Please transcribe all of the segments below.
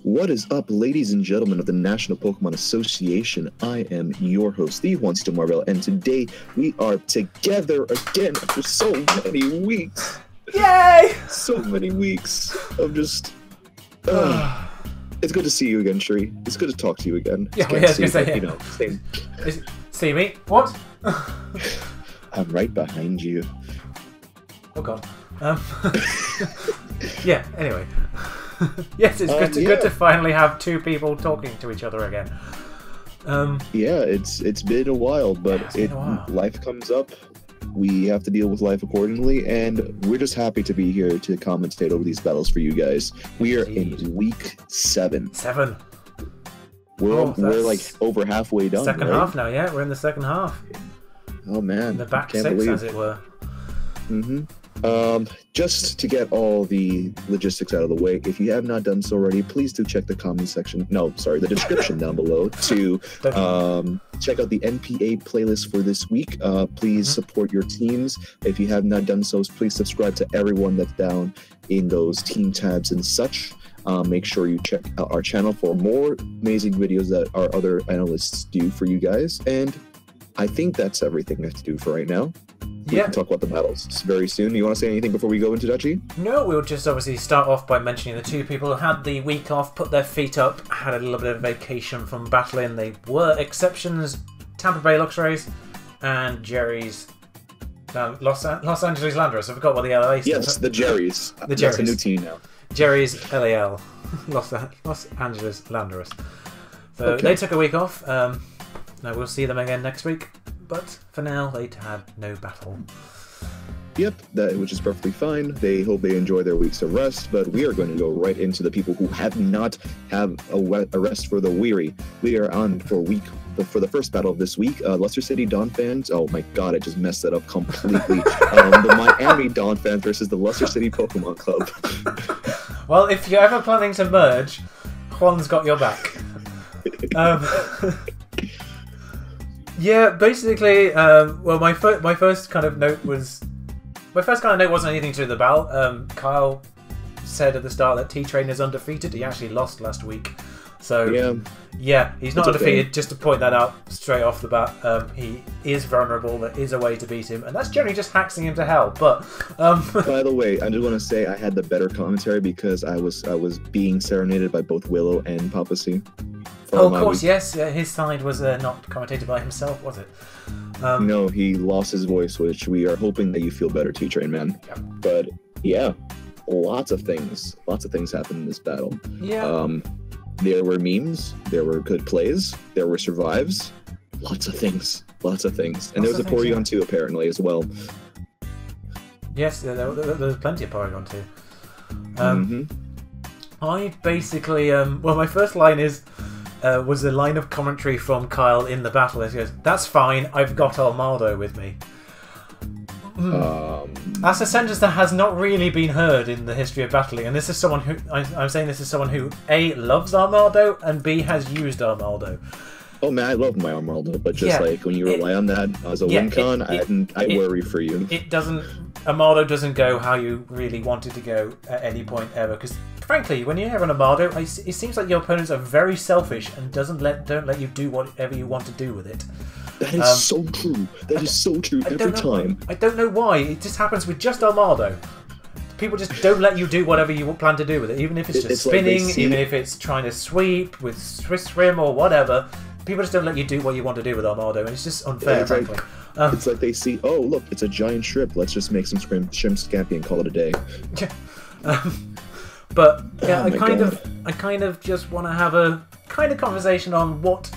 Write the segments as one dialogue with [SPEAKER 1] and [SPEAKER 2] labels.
[SPEAKER 1] What is up, ladies and gentlemen of the National Pokemon Association? I am your host, the Untitled Marvel, and today we are together again after so many weeks.
[SPEAKER 2] Yay!
[SPEAKER 1] So many weeks of just... it's good to see you again, Shree. It's good to talk to you again.
[SPEAKER 2] Yeah, I was going to say,
[SPEAKER 1] you know, same.
[SPEAKER 2] See me? What?
[SPEAKER 1] I'm right behind you.
[SPEAKER 2] Oh god. Yeah, anyway. Yes, it's good to finally have two people talking to each other again.
[SPEAKER 1] Yeah, it's been a while, but life comes up. We have to deal with life accordingly, and we're just happy to be here to commentate over these battles for you guys. We are in week 7. We're like over halfway done.
[SPEAKER 2] Second half now, yeah. We're in the second half.
[SPEAKER 1] Oh man,
[SPEAKER 2] the back six, as it were.
[SPEAKER 1] Just to get all the logistics out of the way, if you have not done so already, please do check the comment section. No, sorry, the description down below to check out the NPA playlist for this week. Please support your teams. If you have not done so, please subscribe to everyone that's down in those team tabs and such. Make sure you check out our channel for more amazing videos that our other analysts do for you guys. And I think that's everything I have to do for right now. We can talk about the battles very soon. You want to say anything before we go into Dutchie?
[SPEAKER 2] No, we'll just obviously start off by mentioning the two people who had the week off, put their feet up, had a little bit of vacation from battling. They were exceptions: Tampa Bay Luxrays and Jerry's Los Angeles Landers. I forgot what the LA stands.
[SPEAKER 1] Yes, the Jerry's.
[SPEAKER 2] The Jerry's.
[SPEAKER 1] That's a new team now.
[SPEAKER 2] Jerry's LAL, Los Angeles Landers. So they took a week off. Now we'll see them again next week. But for now, they had no battle.
[SPEAKER 1] Yep, which is perfectly fine. They hope they enjoy their weeks of rest, but we are going to go right into the people who have not had a rest for the weary. We are on for the first battle of this week. Leicester City Dawn fans. Oh my god, I just messed that up completely. The Miami Dawn fans versus the Leicester City Pokemon Club.
[SPEAKER 2] Well, if you're ever planning to merge, Juan's got your back. Yeah, basically, well, my first kind of note wasn't anything to do with the battle. Kyle said at the start that T-Train is undefeated. He actually lost last week, so yeah, he's not undefeated. Okay. Just to point that out straight off the bat, he is vulnerable. There is a way to beat him, and that's generally just hacking him to hell. But
[SPEAKER 1] by the way, I just want to say I had the better commentary because I was being serenaded by both Willow and PHIvIOW.
[SPEAKER 2] Oh, of course, yes. His side was not commentated by himself, was it?
[SPEAKER 1] No, he lost his voice, which we are hoping that you feel better, T-Train, man.
[SPEAKER 2] Yeah.
[SPEAKER 1] But yeah, lots of things happened in this battle.
[SPEAKER 2] Yeah.
[SPEAKER 1] There were memes, there were good plays, there were survives, lots of things. And there was a Porygon too, apparently, as well.
[SPEAKER 2] Yes, there was plenty of Porygon too. I basically, well, my first line was a line of commentary from Kyle in the battle. He goes, "That's fine, I've got Armaldo with me." That's a sentence that has not really been heard in the history of battling, and this is someone who I'm saying this is someone who A, loves Armaldo, and B, has used Armaldo.
[SPEAKER 1] Oh man, I love my Armaldo, but just like when you rely on that as a win con, I worry for you.
[SPEAKER 2] Armaldo doesn't go how you really want it to go at any point ever, because frankly, when you have an Armaldo, it seems like your opponents are very selfish and don't let you do whatever you want to do with it.
[SPEAKER 1] That is so true. That is so true every time.
[SPEAKER 2] I don't know why. It just happens with just Armaldo. People just don't let you do whatever you plan to do with it, even if it's just spinning, even if it's trying to sweep with Swiss Rim or whatever. People just don't let you do what you want to do with Armaldo, and it's just unfair, frankly.
[SPEAKER 1] It's like they see, oh look, it's a giant shrimp. Let's just make some shrimp scampi and call it a day.
[SPEAKER 2] But yeah, I kind of just want to have a kind of conversation on what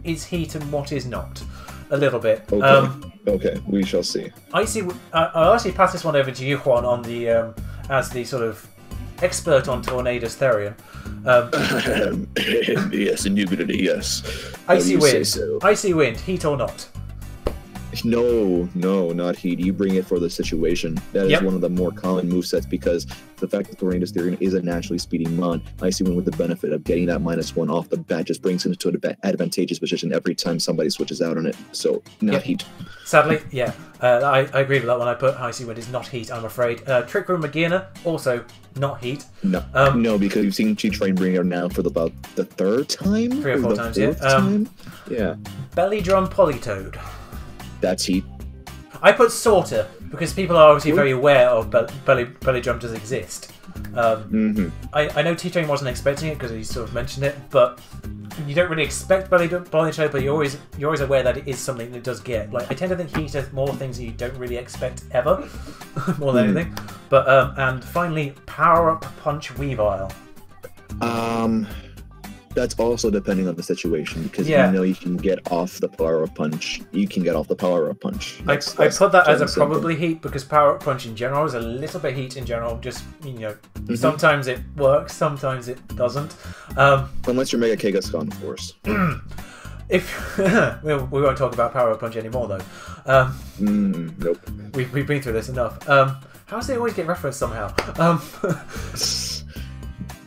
[SPEAKER 2] is heat and what is not, a little bit.
[SPEAKER 1] Okay. Okay, we shall see.
[SPEAKER 2] I'll actually pass this one over to you, Juan, on the as the sort of expert on Tornadus Therian.
[SPEAKER 1] Yes, indubitably, yes.
[SPEAKER 2] Icy wind. Icy wind, heat or not?
[SPEAKER 1] No, not heat. You bring it for the situation. That is one of the more common movesets because the fact that Tornadus Therian is a naturally speeding mon, Icy Wind with the benefit of getting that -1 off the bat just brings him into an advantageous position every time somebody switches out on it. So, not heat.
[SPEAKER 2] Sadly, yeah. I agree with that one. I put Icy Wind is not heat, I'm afraid. Trick Room McGearna, also not heat.
[SPEAKER 1] No, no, because you've seen T-Train bring her now for about the 3rd time?
[SPEAKER 2] 3 or 4 times, yeah.
[SPEAKER 1] Yeah.
[SPEAKER 2] Belly Drum Polytoad.
[SPEAKER 1] That's heat.
[SPEAKER 2] I put Sorter because people are obviously very aware of belly drum does exist. I know T-Train wasn't expecting it because he sort of mentioned it, but you don't really expect belly drum Polytoad, but you're always aware that it is something that does get. Like I tend to think heat has more things that you don't really expect ever, more than anything. But and finally, Power Up Punch Weavile.
[SPEAKER 1] That's also depending on the situation because you know you can get off the Power Up Punch. You can get off the Power Up Punch.
[SPEAKER 2] I put that as a probably heat because Power Up Punch in general is a little bit heat in general. Just sometimes it works, sometimes it doesn't.
[SPEAKER 1] Unless you're Mega Kangaskhan, of course.
[SPEAKER 2] If we won't talk about Power Up Punch anymore though.
[SPEAKER 1] Nope.
[SPEAKER 2] We've been through this enough. How does it always get referenced somehow?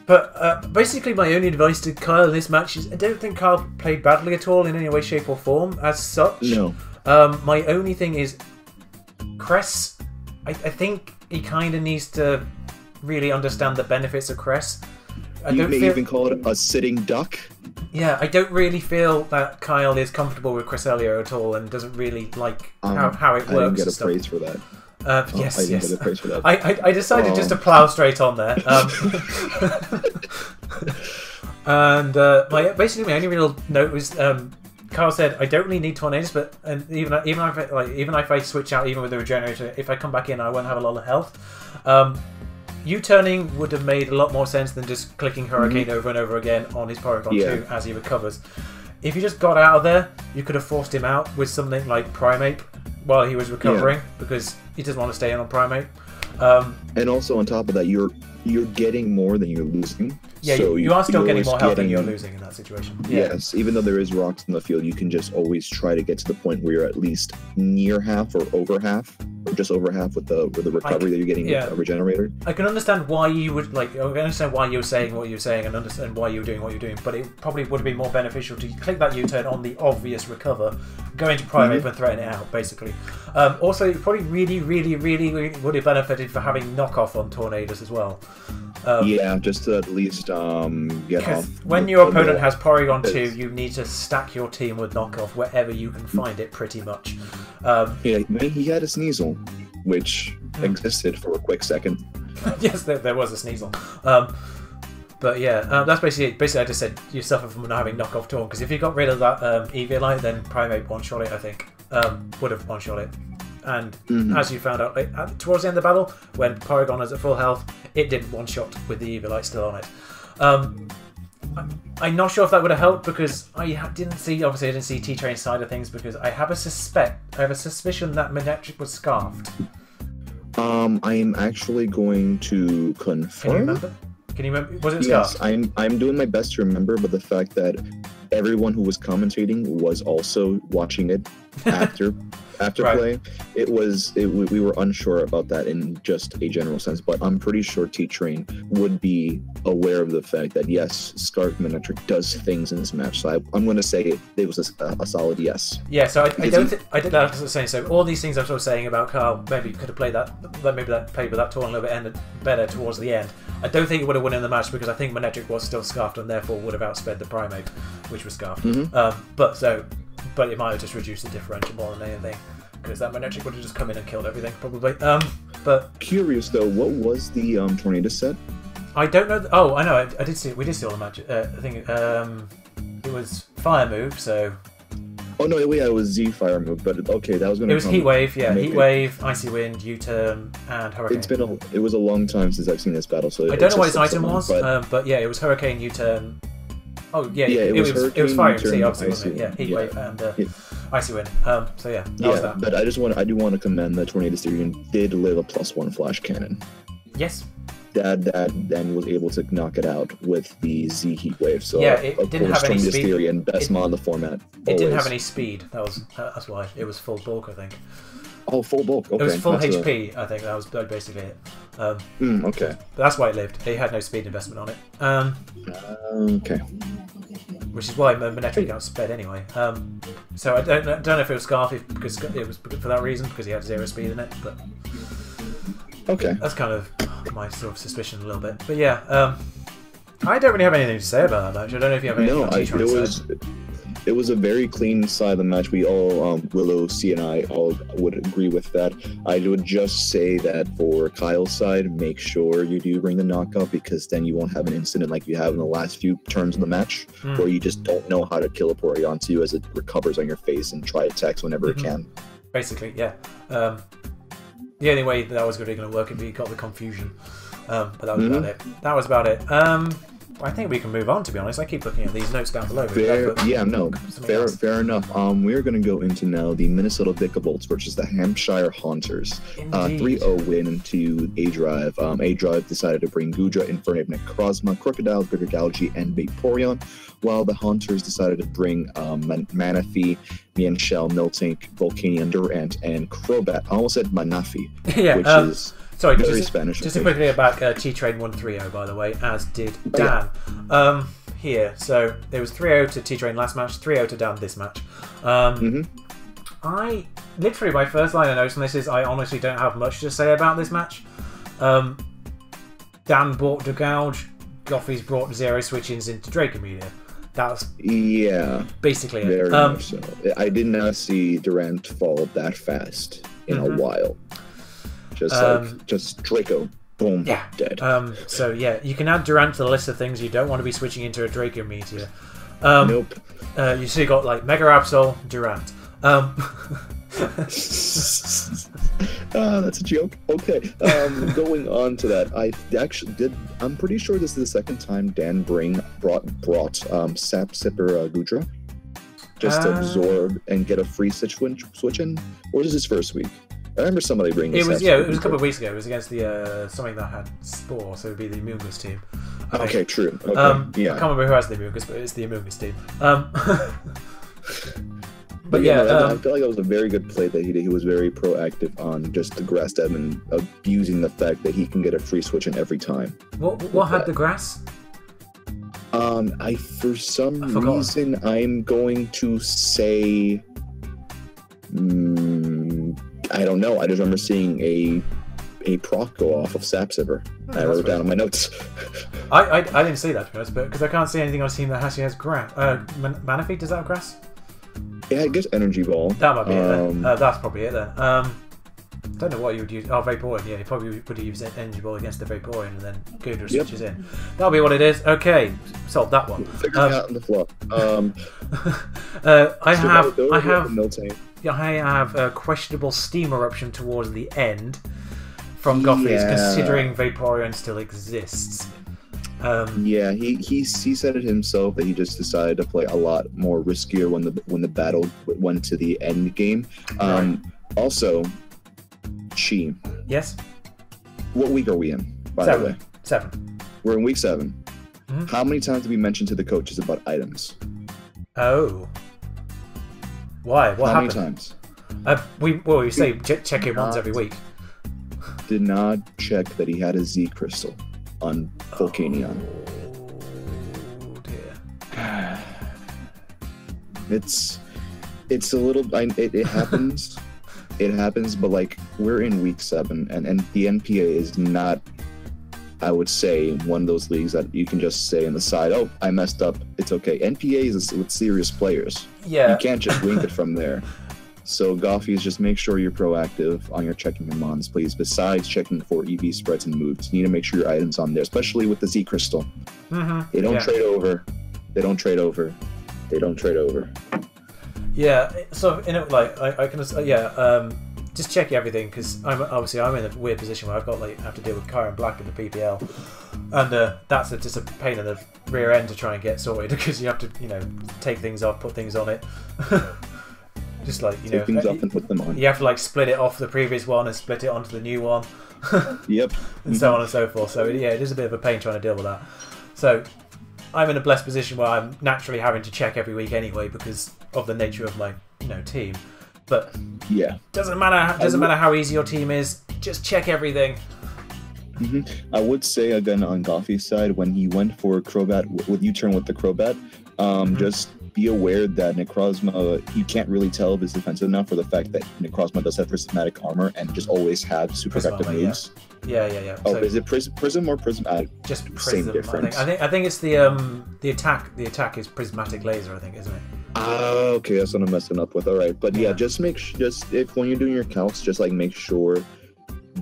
[SPEAKER 2] But basically my only advice to Kyle in this match is I don't think Kyle played badly at all in any way, shape or form as such.
[SPEAKER 1] No.
[SPEAKER 2] My only thing is Cress, I think he kind of needs to really understand the benefits of Cress.
[SPEAKER 1] You may even call it a sitting duck.
[SPEAKER 2] Yeah, I don't really feel that Kyle is comfortable with Cresselia at all and doesn't really like how it works.
[SPEAKER 1] I didn't get a praise for that.
[SPEAKER 2] Yes.
[SPEAKER 1] I didn't get a praise for that.
[SPEAKER 2] I decided just to plow straight on there. And basically my only real note was Carl said I don't really need Tornadus, but even if I switch out even with the regenerator, if I come back in I won't have a lot of health. U-turning would have made a lot more sense than just clicking Hurricane over and over again on his Porygon 2 as he recovers. If you just got out of there, you could have forced him out with something like Primeape while he was recovering because he doesn't want to stay in on Primeape.
[SPEAKER 1] And also on top of that, you're getting more than you're losing.
[SPEAKER 2] Yeah,
[SPEAKER 1] so
[SPEAKER 2] you are still getting more health than you're losing in that situation. Yeah.
[SPEAKER 1] Yes, even though there is rocks in the field, you can just always try to get to the point where you're at least near half or over half, or just over half with the recovery that you're getting with a regenerator.
[SPEAKER 2] I can understand why you would I can understand why you're saying what you're saying and understand why you're doing what you're doing, but it probably would have been more beneficial to click that U-turn on the obvious recover, go into Primeape and threaten it out, basically. Also, it probably really would have benefited for having knockoff on Tornadus as well.
[SPEAKER 1] Yeah, just to at least get off.
[SPEAKER 2] When your opponent has Porygon 2, you need to stack your team with knockoff wherever you can find it, pretty much.
[SPEAKER 1] Yeah, he had a Sneasel, which existed for a quick second.
[SPEAKER 2] Yes, there was a Sneasel. But yeah, that's basically it. Basically, I just said you suffer from not having knockoff Torn, because if you got rid of that Eviolite, then Primeape one-shot it, I think. Would have one-shot it. And as you found out towards the end of the battle, when Porygon is at full health, it didn't one-shot with the Eviolite still on it. I'm not sure if that would have helped because I didn't see T-Train's side of things, because I have a suspicion that Manectric was scarfed.
[SPEAKER 1] I'm actually going to confirm.
[SPEAKER 2] Can you remember? Was it scarfed?
[SPEAKER 1] Yes, I'm doing my best to remember, but the fact that everyone who was commentating was also watching it after play, we were unsure about that in just a general sense, but I'm pretty sure T-Train would be aware of the fact that yes, Scarf Manectric does things in this match. So I'm going to say it was a solid yes.
[SPEAKER 2] Yeah, so I did that as I was saying. So all these things I was sort of saying about Carl, maybe could have played played with that Torn a little bit ended better towards the end. I don't think it would have won in the match because I think Manectric was still scarfed and therefore would have outsped the Primeape, which was scarfed. But it might have just reduced the differential more than anything, because that Manectric would have just come in and killed everything, probably. But
[SPEAKER 1] curious though, what was the Tornadus set?
[SPEAKER 2] I don't know. I know. I did see. We did see all the magic. I think it was Fire Move. So.
[SPEAKER 1] Oh no! Yeah, it was Z Fire Move. But okay, that was going to.
[SPEAKER 2] It was Heat Wave. Yeah, Heat Wave, Icy Wind, U-turn, and Hurricane.
[SPEAKER 1] It was a long time since I've seen this battle, so
[SPEAKER 2] I don't know what his item was. But yeah, it was Hurricane, U-turn. Oh yeah, it was Fire MC, obviously, wasn't it? Yeah, Heat Wave and Icy Wind. So yeah, that was that.
[SPEAKER 1] But I do want to commend that Tornadus Therian did live a +1 flash cannon.
[SPEAKER 2] Yes.
[SPEAKER 1] that then was able to knock it out with the Z heat wave. So
[SPEAKER 2] yeah, it didn't have any speed.
[SPEAKER 1] Theory and best mod in the format.
[SPEAKER 2] It didn't have any speed. That's why it was full bulk, I think.
[SPEAKER 1] Oh, full bulk. Okay.
[SPEAKER 2] It was full HP. I think that was basically it.
[SPEAKER 1] Okay.
[SPEAKER 2] But that's why it lived. It had no speed investment on it.
[SPEAKER 1] Okay.
[SPEAKER 2] Which is why Manetri got sped anyway. So I don't know if it was Scarf because it was for that reason, because he had 0 speed in it. But
[SPEAKER 1] okay,
[SPEAKER 2] that's kind of my sort of suspicion a little bit. But yeah, I don't really have anything to say about that match. I don't know if you have anything on
[SPEAKER 1] it was a very clean side of the match. We all, Willow, C, and I all would agree with that. I would just say that for Kyle's side, make sure you do bring the knockout, because then you won't have an incident like you have in the last few turns of the match, where you just don't know how to kill a Pori onto you as it recovers on your face and try attacks whenever it can.
[SPEAKER 2] Basically, yeah. The only way that was really going to work if you got the confusion. But that was about it. That was about it. I think we can move on, to be honest. I keep looking at these notes down below.
[SPEAKER 1] Fair enough. We're going to go into now the Minnesota Vikavolt versus the Hampshire Haunters. 3-0 win to A-Drive. A-Drive decided to bring Gudra, Infernape, Necrozma, Crocodile, GalGalGi, and Vaporeon, while the Haunters decided to bring Manaphy, Mienshao, Miltank, Volcanion, Durant, and Crobat. I almost said Manafi, which is...
[SPEAKER 2] Sorry,
[SPEAKER 1] very Spanish.
[SPEAKER 2] Just to quickly get back, T-Train 1-3-0, by the way, as did Dan. Here, so it was 3-0 to T-Train last match, 3-0 to Dan this match. I literally, my first line of notes on this is I honestly don't have much to say about this match. Dan bought DeGouge, Goffy's brought 0 switch-ins into Dracomedia. That's basically it.
[SPEAKER 1] Very much so. I did not see Durant fall that fast in a while. Just Draco, boom, dead.
[SPEAKER 2] So yeah, you can add Durant to the list of things you don't want to be switching into a Draco Meteor.
[SPEAKER 1] Nope.
[SPEAKER 2] You see, got like Mega Absol, Durant.
[SPEAKER 1] That's a joke. Okay. Going on to that, I actually did. I'm pretty sure this is the second time Dan brought SESvPIT Gudra, just to absorb and get a free switch in, or is this his first week? I remember somebody bringing
[SPEAKER 2] it was it was a couple of weeks ago. It was against the something that had Spore, so it would be the Immungus team.
[SPEAKER 1] Okay, true. Okay.
[SPEAKER 2] I can't remember who has the Immungus, but it's the Immungus team. But yeah,
[SPEAKER 1] I feel like that was a very good play that he was very proactive on just the grass stab and abusing the fact that he can get a free switch in every time.
[SPEAKER 2] What had the grass?
[SPEAKER 1] For some reason I'm going to say. I don't know. I just remember seeing a proc go off of SESvPIT. I wrote it down on my notes.
[SPEAKER 2] I didn't see that, to be honest, because I can't see anything on team that actually has grass. Manaphy, does that have grass?
[SPEAKER 1] Yeah, I guess Energy Ball.
[SPEAKER 2] That might be it then. That's probably it then. Don't know what you would use. Oh, Vaporeon. Yeah, you probably would use Energy Ball against the Vaporeon and then Gudra switches in. That'll be what it is. Okay, solved that one.
[SPEAKER 1] Figure it out on the fly.
[SPEAKER 2] I have a questionable steam eruption towards the end from Goffy's, considering Vaporeon still exists.
[SPEAKER 1] He said it himself that he just decided to play a lot more riskier when the battle went to the end game. Also, Chi.
[SPEAKER 2] Yes.
[SPEAKER 1] What week are we in? By the way,
[SPEAKER 2] 7.
[SPEAKER 1] We're in week 7. How many times have we mentioned to the coaches about items?
[SPEAKER 2] Oh. Why? What happened?
[SPEAKER 1] How many times?
[SPEAKER 2] We say check in once every week.
[SPEAKER 1] Did not check that he had a Z crystal on Volcanion.
[SPEAKER 2] Oh dear.
[SPEAKER 1] It's a little. It happens. It happens, but like we're in week 7, and the NPA is not. I would say one of those leagues that you can just say on the side, "Oh, I messed up. It's okay." NPA is with serious players.
[SPEAKER 2] Yeah.
[SPEAKER 1] You can't just wing it from there. So Goffy, just make sure you're proactive on your checking your mons, please. Besides checking for EV spreads and moves, you need to make sure your items on there, especially with the Z crystal. They don't trade over. They don't trade over. They don't trade over.
[SPEAKER 2] Yeah. So I can just check everything, because I'm in a weird position where I've got have to deal with Kyron Black in the PPL, and that's just a pain in the rear end to try and get sorted, because you have to take things off, put things on it. Just like, you
[SPEAKER 1] take
[SPEAKER 2] know,
[SPEAKER 1] things off and put them on.
[SPEAKER 2] you have to like split it off the previous one and split it onto the new one.
[SPEAKER 1] Yep.
[SPEAKER 2] And so on and so forth. So yeah, it is a bit of a pain trying to deal with that. So I'm in a blessed position where I'm naturally having to check every week anyway because of the nature of my, you know, team. But
[SPEAKER 1] yeah,
[SPEAKER 2] doesn't matter how easy your team is. Just check everything.
[SPEAKER 1] I would say again on Goffy's side, when he went for Crobat with U-turn with the Crobat, just be aware that Necrozma, you can't really tell if it's defensive enough for the fact that Necrozma does have prismatic armor and just always have super effective moves.
[SPEAKER 2] Yeah.
[SPEAKER 1] Oh,
[SPEAKER 2] so,
[SPEAKER 1] is it Prism or Prism?
[SPEAKER 2] Just Prism.
[SPEAKER 1] Same difference.
[SPEAKER 2] I think it's the attack. The attack is prismatic laser, I think, isn't it?
[SPEAKER 1] Okay, that's what I'm messing up with. All right, but yeah, just if when you're doing your calcs, just like make sure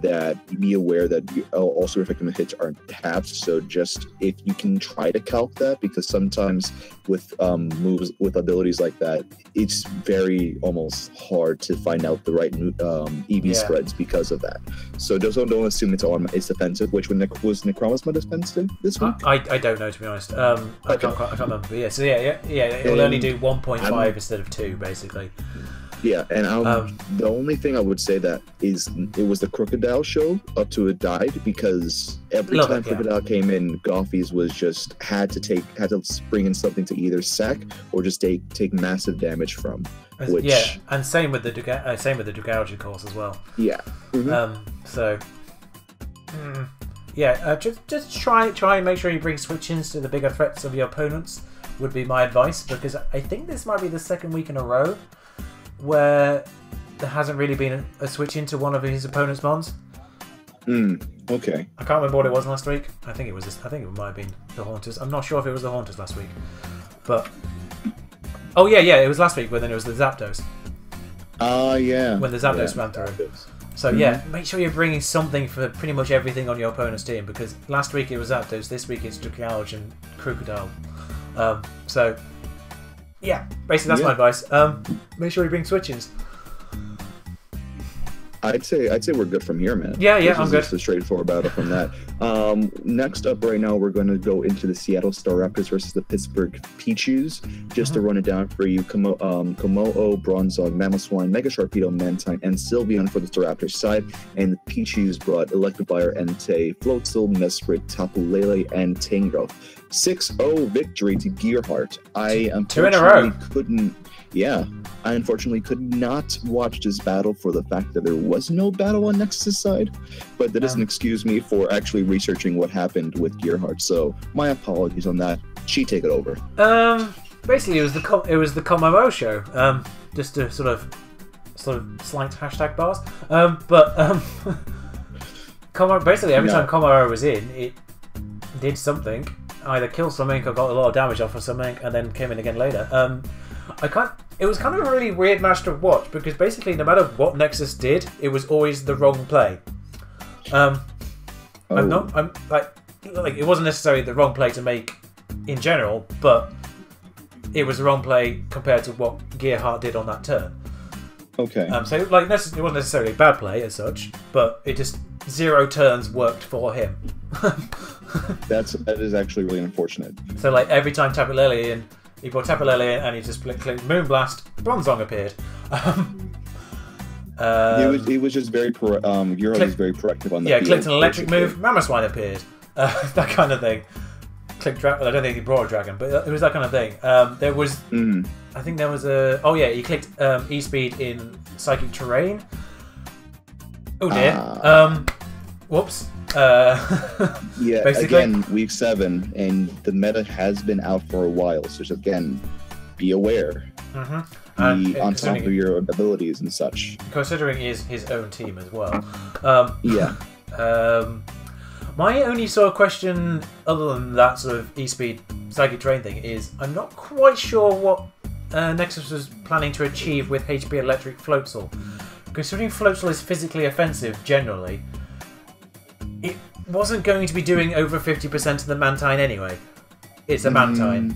[SPEAKER 1] that be aware that also effective hits aren't tapped. So just if you can try to calc that, because sometimes with moves with abilities like that, it's very almost hard to find out the right EV spreads because of that. So just don't assume it's defensive. Which was Necrozma defensive this week?
[SPEAKER 2] I don't know, to be honest. I can't remember. But yeah, so yeah. It will only do 1.5 instead of 2, basically.
[SPEAKER 1] Yeah, and the only thing I would say that is it was the Crocodile show up to it died, because every time Crocodile came in, Goffy's was just had to bring in something to either sack or just take massive damage from. Which,
[SPEAKER 2] yeah, and same with the Dugouge course as well.
[SPEAKER 1] Yeah.
[SPEAKER 2] So just try and make sure you bring switch-ins to the bigger threats of your opponents would be my advice, because I think this might be the second week in a row where there hasn't really been a switch into one of his opponent's mons.
[SPEAKER 1] Okay.
[SPEAKER 2] I can't remember what it was last week. I think it might have been the Haunters. I'm not sure if it was the Haunters last week, but oh yeah, it was last week. But then it was the Zapdos.
[SPEAKER 1] Yeah.
[SPEAKER 2] When the Zapdos ran through. So yeah, make sure you're bringing something for pretty much everything on your opponent's team, because last week it was Zapdos, this week it's Dugouge and Crocodile. So yeah, basically that's my advice. Make sure you bring switch-ins.
[SPEAKER 1] I'd say we're good from here, man.
[SPEAKER 2] Yeah, I'm good.
[SPEAKER 1] Just a straightforward battle from that. Next up right now, we're going to go into the Seattle Star Raptors versus the Pittsburgh Pichus. Just to run it down for you, Komodo, Bronzong, Mamoswine, Mega Sharpedo, Mantine, and Sylveon for the Star Raptors side. And the Pichus brought Electivire, Entei, Floatzel, Mesprit, Tapu Lele, and Tangrowth. 6-0 victory to Gearhart. I unfortunately could not watch this battle for the fact that there was no battle on Nexus' side, but that doesn't excuse me for actually researching what happened with Gearhart. So my apologies on that. She take it over.
[SPEAKER 2] Basically, it was the Komodo show. Just to sort of slight hashtag bars. Basically every time Komodo was in, it did something. Either killed something or got a lot of damage off of something, and then came in again later. It was kind of a really weird match to watch, because basically no matter what Nexus did, it was always the wrong play. It wasn't necessarily the wrong play to make in general, but it was the wrong play compared to what Gearhart did on that turn.
[SPEAKER 1] Okay.
[SPEAKER 2] So it wasn't necessarily a bad play as such, but it just 0 turns worked for him.
[SPEAKER 1] That is actually really unfortunate.
[SPEAKER 2] So like every time Tapu Lele in, he brought Tapu Lele in and he just clicked Moonblast, Bronzong appeared.
[SPEAKER 1] He was just very Euro was very proactive on the field.
[SPEAKER 2] Clicked an electric move, Mamoswine appeared. That kind of thing. Clicked Dragon. I don't think he brought a dragon, but it was that kind of thing. There was, I think there was he clicked E-Speed in Psychic Terrain. Oh dear. Whoops. Basically.
[SPEAKER 1] Again, week 7, and the meta has been out for a while, so just again, be aware. Be on top of your abilities and such.
[SPEAKER 2] Considering his own team as well. My only sort of question, other than that sort of E-Speed Psychic Terrain thing, is I'm not quite sure what Nexus was planning to achieve with HP Electric Floatzel. Considering Floatzel is physically offensive generally, it wasn't going to be doing over 50% of the Mantine anyway. It's a Mantine.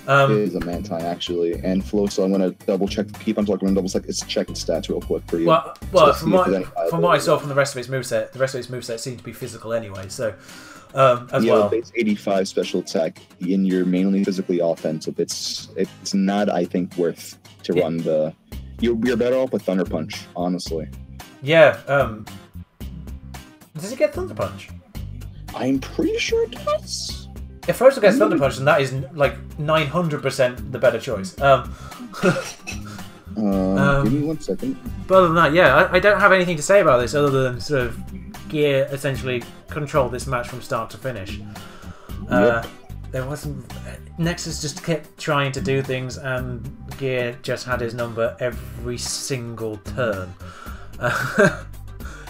[SPEAKER 1] It is a Mantine, actually. And Floatzel, I'm going to double check. Keep on talking, I'm going to double check its stats real quick for you.
[SPEAKER 2] Well, from what I saw from the rest of its moveset, the rest of its moveset seemed to be physical anyway. So,
[SPEAKER 1] base 85 special attack, and you're mainly physically offensive. It's not, I think, worth to run the You're better off with Thunder Punch, honestly.
[SPEAKER 2] Yeah. Does it get Thunder Punch?
[SPEAKER 1] I'm pretty sure it does.
[SPEAKER 2] If Frozen gets Thunder Punch, then that is like 900% the better choice.
[SPEAKER 1] Give me 1 second.
[SPEAKER 2] But other than that, yeah, I don't have anything to say about this other than sort of Gear essentially controlled this match from start to finish.
[SPEAKER 1] Yep.
[SPEAKER 2] There wasn't. Nexus just kept trying to do things, and Gear just had his number every single turn.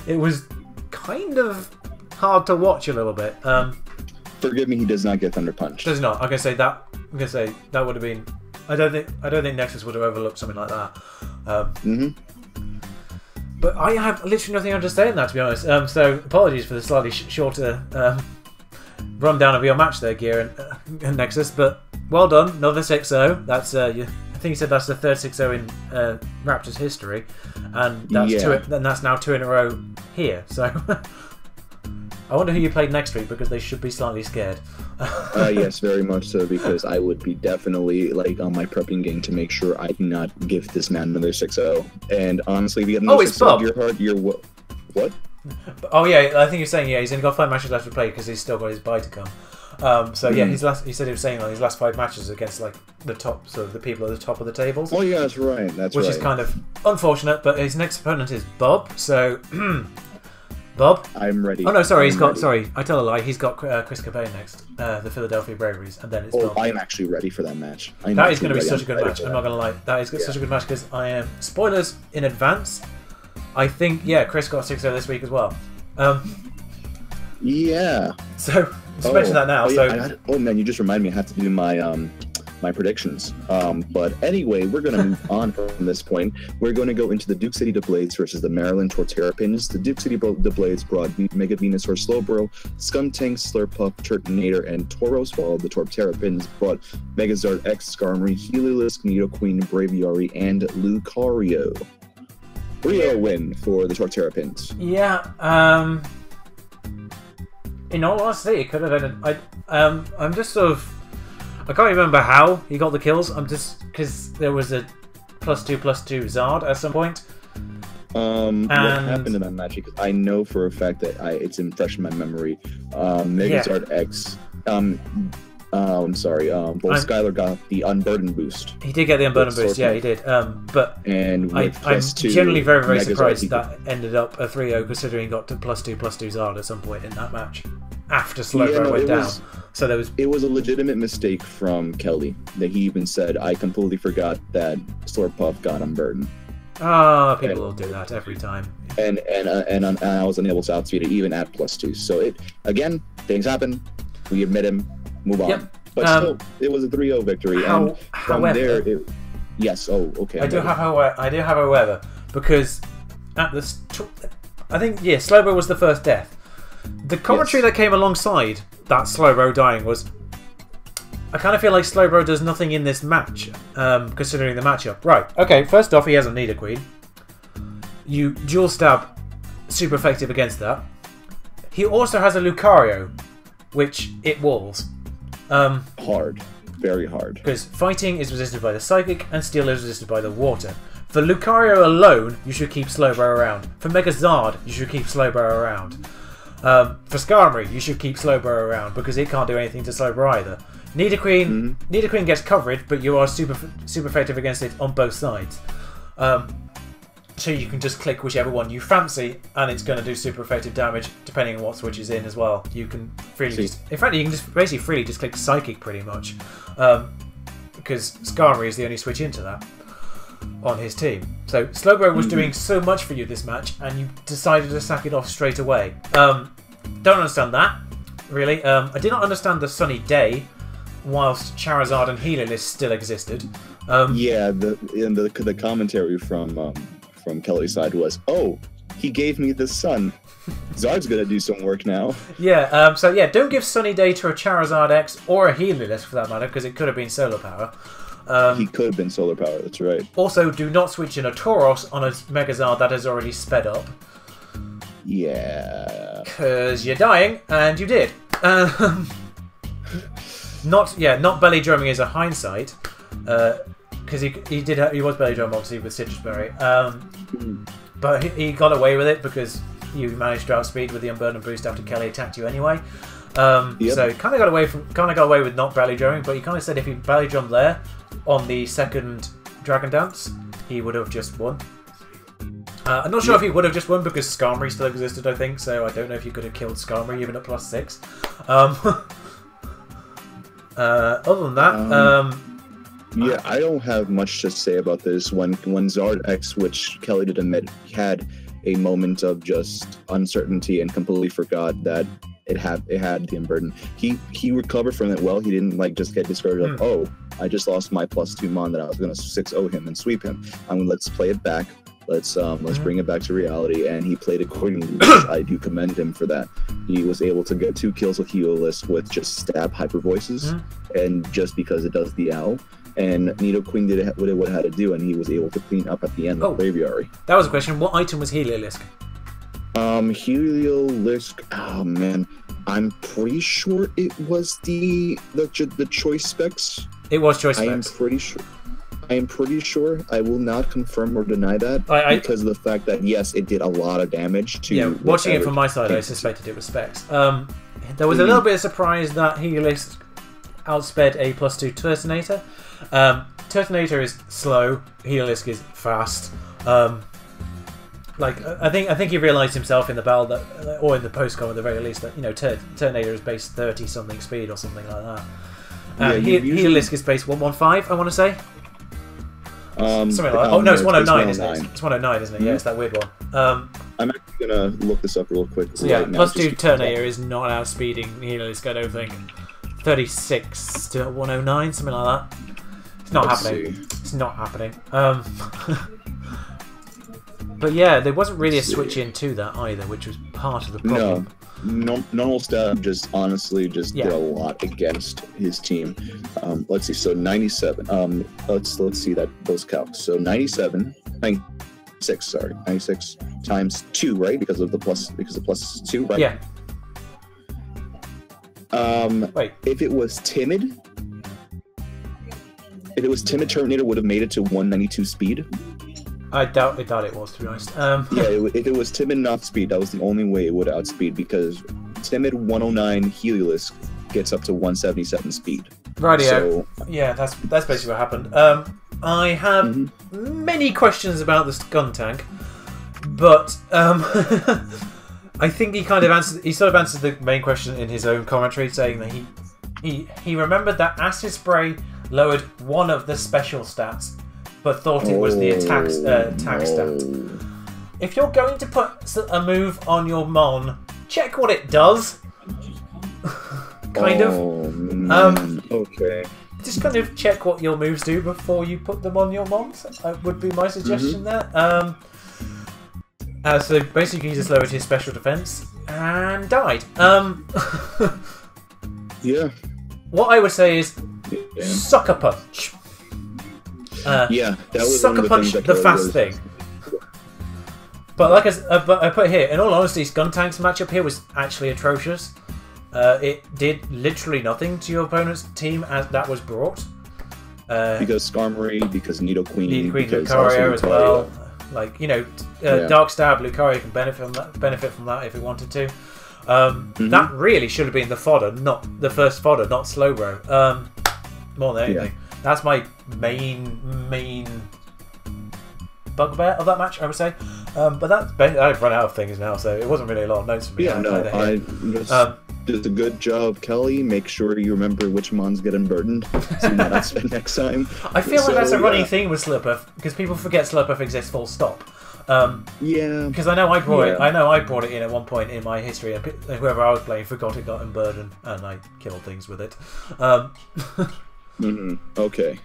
[SPEAKER 2] It was kind of hard to watch a little bit.
[SPEAKER 1] Forgive me, he does not get Thunder Punch.
[SPEAKER 2] Does not. I'm gonna say that would have been. I don't think Nexus would have overlooked something like that. But I have literally nothing to say on that, to be honest. So apologies for the slightly shorter rundown of your match there, Gear and Nexus. But well done, another 6-0. That's I think you said that's the third 6-0 in Raptors history, and that's that's now 2 in a row here. So I wonder who you played next week, because they should be slightly scared.
[SPEAKER 1] Yes, very much so, because I would be definitely like on my prepping game to make sure I do not give this man another 6-0. And honestly, if you get another 6-0, you're hard. You're what?
[SPEAKER 2] Oh yeah, I think you're saying he's only got 5 matches left to play because he's still got his bye to come. So yeah, he said he was saying like his last 5 matches against like the top, sort of the people at the top of the tables.
[SPEAKER 1] Oh yeah, that's right.
[SPEAKER 2] Which is kind of unfortunate. But his next opponent is Bob. So. Bob?
[SPEAKER 1] I'm ready.
[SPEAKER 2] Oh no, sorry, sorry, I tell a lie. He's got Chris Cobain next, the Philadelphia Braveries, and then it's Bob.
[SPEAKER 1] I'm actually ready for that match.
[SPEAKER 2] That is going to be such a good match. I'm not going to lie. That is such a good match because I am spoilers in advance. I think Chris got 6-0 this week as well.
[SPEAKER 1] Yeah.
[SPEAKER 2] So just mention that now.
[SPEAKER 1] Oh man, you just reminded me. I have to do my predictions. But anyway, we're going to move on from this point. We're going to go into the Duke City Blades versus the Maryland Torterrapins. The Duke City Blades brought Mega Venusaur Slowbro, Skuntank, Slurpuff, Turtonator, and Tauros, while the Torterrapins brought Megazord X, Skarmory, Heliolisk, Nidoqueen, Braviary, and Lucario. 3-0 win for the Torterrapins.
[SPEAKER 2] Yeah, in all honesty, it could have been. I'm just sort of. I can't remember how he got the kills. I'm just because there was a +2/+2 Zard at some point.
[SPEAKER 1] What happened in that match? Because I know for a fact that it's fresh in my memory. Megazord X. Skylar got the Unburden boost.
[SPEAKER 2] He did get the Unburden boost. Yeah, he did. I'm generally very, very surprised that ended up a 3-0, considering he got to +2/+2 Zard at some point in that match after Slowbro went down. So it
[SPEAKER 1] was a legitimate mistake from Kelly that he even said, "I completely forgot that Slurpuff got Unburden."
[SPEAKER 2] People will do that every time.
[SPEAKER 1] And I was unable to outspeed it even at +2. So things happen. We admit him. Move on. Yep. But still, it was a 3-0 victory. And from there, yes. Oh, okay.
[SPEAKER 2] I do have however, because I think Slowbro was the first death. The commentary that came alongside that Slowbro dying was, I kind of feel like Slowbro does nothing in this match, considering the matchup. Right, okay, first off, he has a Nidoqueen. You dual stab, super effective against that. He also has a Lucario, which it walls.
[SPEAKER 1] Hard. Very hard.
[SPEAKER 2] Because fighting is resisted by the Psychic, and Steel is resisted by the Water. For Lucario alone, you should keep Slowbro around. For Megazard, you should keep Slowbro around. For Skarmory, you should keep Slowbro around because it can't do anything to Slowbro either. Nidoqueen gets coverage, but you are super effective against it on both sides. So you can just click whichever one you fancy, and it's going to do super effective damage depending on what switch is in as well. You can freely you can just basically freely just click Psychic pretty much, because Skarmory is the only switch into that on his team. So Slowbro was doing so much for you this match, and you decided to sack it off straight away. Don't understand that, really. I did not understand the Sunny Day whilst Charizard and Heliolisk still existed.
[SPEAKER 1] The commentary from Kelly's side was, "Oh, he gave me the sun. Zard's gonna do some work now."
[SPEAKER 2] Yeah. Don't give Sunny Day to a Charizard X or a Heliolisk for that matter, because it could have been solar power.
[SPEAKER 1] He could have been solar power, that's right.
[SPEAKER 2] Also, do not switch in a Tauros on a Megazard that has already sped up.
[SPEAKER 1] Yeah.
[SPEAKER 2] Because you're dying, and you did. Not belly drumming is a hindsight. because he was belly drum obviously with Citrusberry, but he got away with it because you managed to outspeed with the unburden boost after Kelly attacked you anyway. So he kind of got away with not belly drumming, but he kind of said if he belly drummed there on the second Dragon Dance, he would have just won. I'm not sure if he would have just won because Skarmory still existed, I think, so I don't know if you could have killed Skarmory even at +6. Other than that,
[SPEAKER 1] yeah, I don't have much to say about this. When Zard X, which Kelly did admit, had a moment of just uncertainty and completely forgot that it had the unburden. He recovered from it well. He didn't like just get discouraged of, oh, I just lost my +2 mon that I was gonna 6-0 him and sweep him. I mean, let's play it back. Let's bring it back to reality, and he played accordingly, which I do commend him for that. He was able to get 2 kills with Heliolisk with just stab hyper voices, and just because it does the owl. And Nidoqueen did what it had to do, and he was able to clean up at the end of Braviary.
[SPEAKER 2] That was a question. What item was Heliolisk?
[SPEAKER 1] Heliolisk. Oh man, I'm pretty sure it was the choice specs.
[SPEAKER 2] It was choice specs.
[SPEAKER 1] I am pretty sure. I will not confirm or deny that because of the fact that yes, it did a lot of damage to. Yeah,
[SPEAKER 2] watching it from my side, I suspected it was specs. There was a little bit of surprise that Heliolisk outsped a +2 Turtonator. Turtonator is slow. Heliolisk is fast. Like I think he realised himself in the battle that, or in the postcom at the very least, that Turtonator is base 30 something speed or something like that. Heliolisk is base 115, I want to say. Something like that. Oh no, it's 109, isn't it? It's 109, isn't it? Yeah, it's that weird one.
[SPEAKER 1] I'm actually gonna look this up real quick.
[SPEAKER 2] So yeah, +2 Turtonator is not outspeeding Heliolisk, I don't think. 36 to 109, something like that. It's not happening. It's not happening. But yeah, there wasn't really a switch into that either, which was part of the problem.
[SPEAKER 1] No, normal stab just honestly did a lot against his team. Let's see, so 97. Let's see those calcs. So 96 times 2, right? Because of +2, right?
[SPEAKER 2] Yeah.
[SPEAKER 1] Wait. If it was timid, Terminator would have made it to 192 speed.
[SPEAKER 2] I doubt it was, to be honest.
[SPEAKER 1] Yeah, if it was timid not speed, that was the only way it would outspeed, because timid 109 Heliolisk gets up to 177 speed.
[SPEAKER 2] Rightio.
[SPEAKER 1] So,
[SPEAKER 2] yeah, that's basically what happened. I have many questions about the gun tank, but I think he kind of answered. He sort of answered the main question in his own commentary, saying that he remembered that Acid Spray lowered one of the special stats, but thought it was the attack stat. If you're going to put a move on your Mon, check what it does. Kind of.
[SPEAKER 1] Okay.
[SPEAKER 2] Just kind of check what your moves do before you put them on your Mons. Would be my suggestion there. So basically, he just lowered his special defense and died.
[SPEAKER 1] Yeah.
[SPEAKER 2] What I would say is Sucker Punch.
[SPEAKER 1] Yeah, that was
[SPEAKER 2] Sucker Punch, the fast thing. But like I put here, in all honesty, Gun Tank's matchup here was actually atrocious. It did literally nothing to your opponent's team as that was brought.
[SPEAKER 1] Because Skarmory, because Nidoqueen, because
[SPEAKER 2] Lucario as well. Like, Dark Stab, Lucario can benefit from that if he wanted to. That really should have been the fodder, not the first fodder, not Slowbro. More than anything. That's my main bugbear of that match, I would say. But I've run out of things now, so it wasn't really a lot of notes for me.
[SPEAKER 1] Yeah, did a good job, Kelly. Make sure you remember which Mons get unburdened, so you might spend next time.
[SPEAKER 2] I feel like that's a running thing with Slurpuff, because people forget Slurpuff exists full stop.
[SPEAKER 1] Yeah.
[SPEAKER 2] Because I know I brought it. I know I brought it in at one point in my history, and whoever I was playing forgot it got unburdened, and I killed things with it.
[SPEAKER 1] Okay.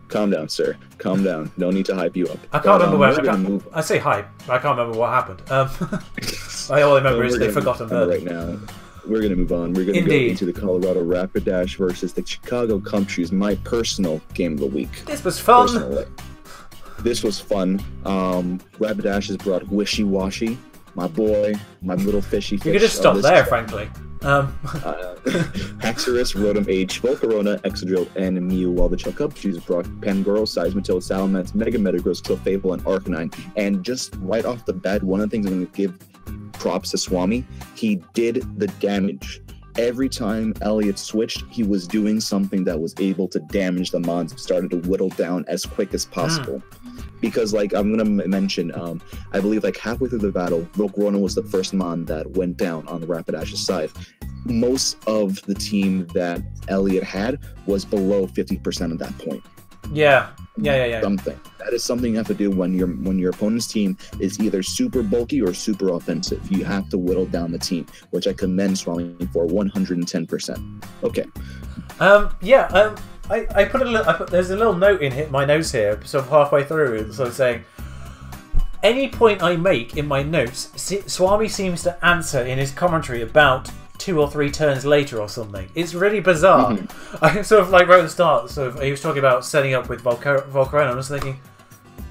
[SPEAKER 1] Calm down, sir. Calm down. No need to hype you up.
[SPEAKER 2] I can't remember I say hype, but I can't remember what happened. All I remember is they forgot unburdened.
[SPEAKER 1] Right now, we're going to move on. We're going to go into the Colorado Rapidash versus the Chicago COLvCHI, my personal game of the week.
[SPEAKER 2] This was fun.
[SPEAKER 1] Personally. This was fun. Rapidash has brought Wishy Washy, my boy, my little fishy fish.
[SPEAKER 2] You could just stop there, frankly.
[SPEAKER 1] Haxorus, Rotom H, Volcarona, Exadrill, and MIAvLCP, PHIvIOW, Pangoro, Seismitoad, Salamence, Mega Metagross, COLvCHI, and Arcanine. And just right off the bat, one of the things I'm going to give props to Swami, he did the damage. Every time Elliot switched, he was doing something that was able to damage the mons, started to whittle down as quick as possible. Because, like, I'm going to mention, I believe, like, halfway through the battle, Volcarona was the first mon that went down on the Rapidash's side. Most of the team that Elliot had was below 50% at that point.
[SPEAKER 2] Yeah.
[SPEAKER 1] Something. That is something you have to do when your opponent's team is either super bulky or super offensive. You have to whittle down the team, which I commend Swami for 110%. Okay.
[SPEAKER 2] I put there's a little note in my notes here, sort of halfway through, sort of saying, any point I make in my notes, Swami seems to answer in his commentary about 2 or 3 turns later or something. It's really bizarre. I sort of like wrote at the start, sort of, he was talking about setting up with Volcarona. I was thinking,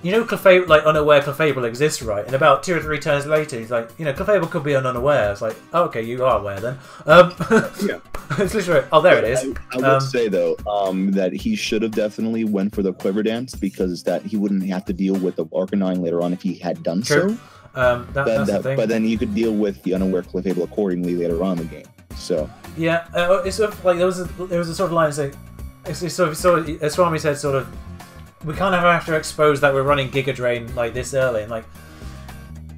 [SPEAKER 2] you know, COLvCHI, like, unaware COLvCHI exists, right? And about 2 or 3 turns later, he's like, you know, COLvCHI could be an unaware. It's like, oh, okay, you are aware then.
[SPEAKER 1] Yeah.
[SPEAKER 2] It's literally, oh, there it is.
[SPEAKER 1] I would say though, that he should have definitely went for the Quiver Dance, because that he wouldn't have to deal with the Arcanine later on if he had done so.
[SPEAKER 2] That's the thing.
[SPEAKER 1] But then you could deal with the unaware COLvCHI accordingly later on in the game. So
[SPEAKER 2] yeah, it's sort of like there was a sort of line saying, it's sort of as Swami said, sort of, we kind of have to expose that we're running Giga Drain like this early, and like,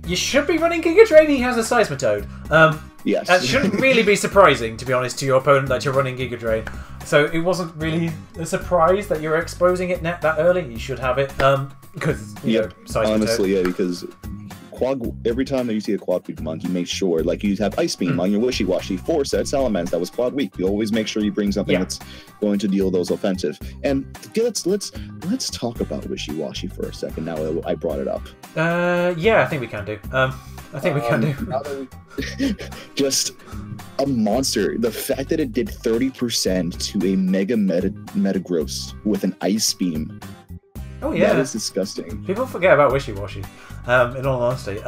[SPEAKER 2] you should be running Giga Drain. He has a Seismitoad.
[SPEAKER 1] Yes,
[SPEAKER 2] that shouldn't really be surprising, to be honest, to your opponent that you're running Giga Drain. So it wasn't really a surprise that you're exposing it that early. You should have it, because you know, Seismitoad.
[SPEAKER 1] Honestly, yeah, because every time that you see a quad weak monkey, make sure like you have Ice Beam on your Wishy Washy 4 set Salamence that was quad weak. You always make sure you bring something that's going to deal those offensive. And let's talk about Wishy Washy for a second. Now that I brought it up.
[SPEAKER 2] Yeah, I think we can do. I think we can do.
[SPEAKER 1] Just a monster. The fact that it did 30% to a Mega Metagross with an Ice Beam.
[SPEAKER 2] Oh yeah,
[SPEAKER 1] that is disgusting.
[SPEAKER 2] People forget about Wishy Washy. In all honesty,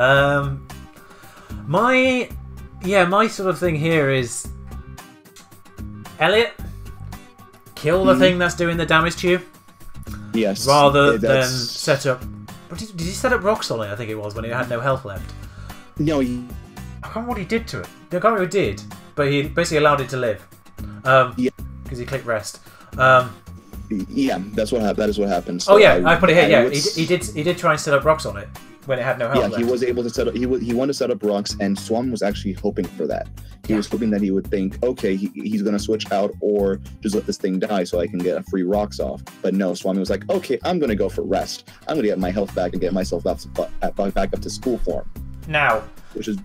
[SPEAKER 2] my sort of thing here is, Elliot, kill the thing that's doing the damage to you.
[SPEAKER 1] Yes.
[SPEAKER 2] Rather than set up. Did he set up rocks on it? I think it was when it had no health left.
[SPEAKER 1] No.
[SPEAKER 2] I can't remember what he did to it. I can't remember what he did, but he basically allowed it to live. Because he clicked rest.
[SPEAKER 1] Yeah, that is what happened.
[SPEAKER 2] So I put it here. Yeah, he did try and set up rocks on it when it had no health left.
[SPEAKER 1] He was able to set up. He wanted to set up rocks, and Swami was actually hoping for that. He was hoping that he would think, okay, he's gonna switch out or just let this thing die so I can get a free rocks off. But no, Swami was like, okay, I'm gonna go for rest. I'm gonna get my health back and get myself back up to school form.
[SPEAKER 2] Now,
[SPEAKER 1] which is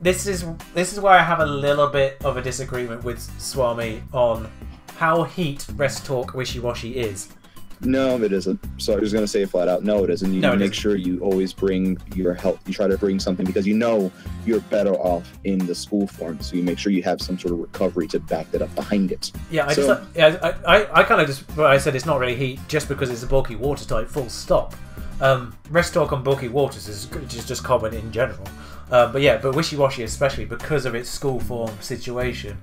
[SPEAKER 2] this is where I have a little bit of a disagreement with Swami on how heat Rest Talk Wishy Washy is.
[SPEAKER 1] No, it isn't. So I was going to say flat out, no, it isn't. You make sure you always bring your health. You try to bring something because you know you're better off in the school form. So you make sure you have some sort of recovery to back that up behind it. Yeah,
[SPEAKER 2] I kind of just, I said it's not really heat just because it's a bulky water type, full stop. Rest Talk on bulky waters is just common in general. But Wishy Washy, especially because of its school form situation,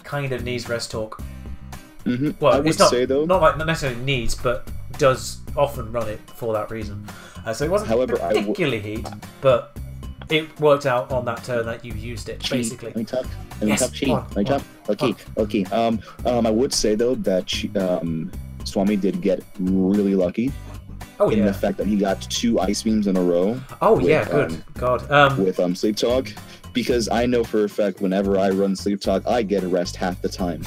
[SPEAKER 2] kind of needs Rest Talk. Well,
[SPEAKER 1] I would say though,
[SPEAKER 2] not necessarily needs, but does often run it for that reason. So it wasn't particularly heat, but it worked out on that turn that you used it, basically.
[SPEAKER 1] Okay. I would say though that Swami did get really lucky. In the fact that he got 2 Ice Beams in a row.
[SPEAKER 2] Good God.
[SPEAKER 1] With Sleep Talk, because I know for a fact whenever I run Sleep Talk, I get a rest half the time.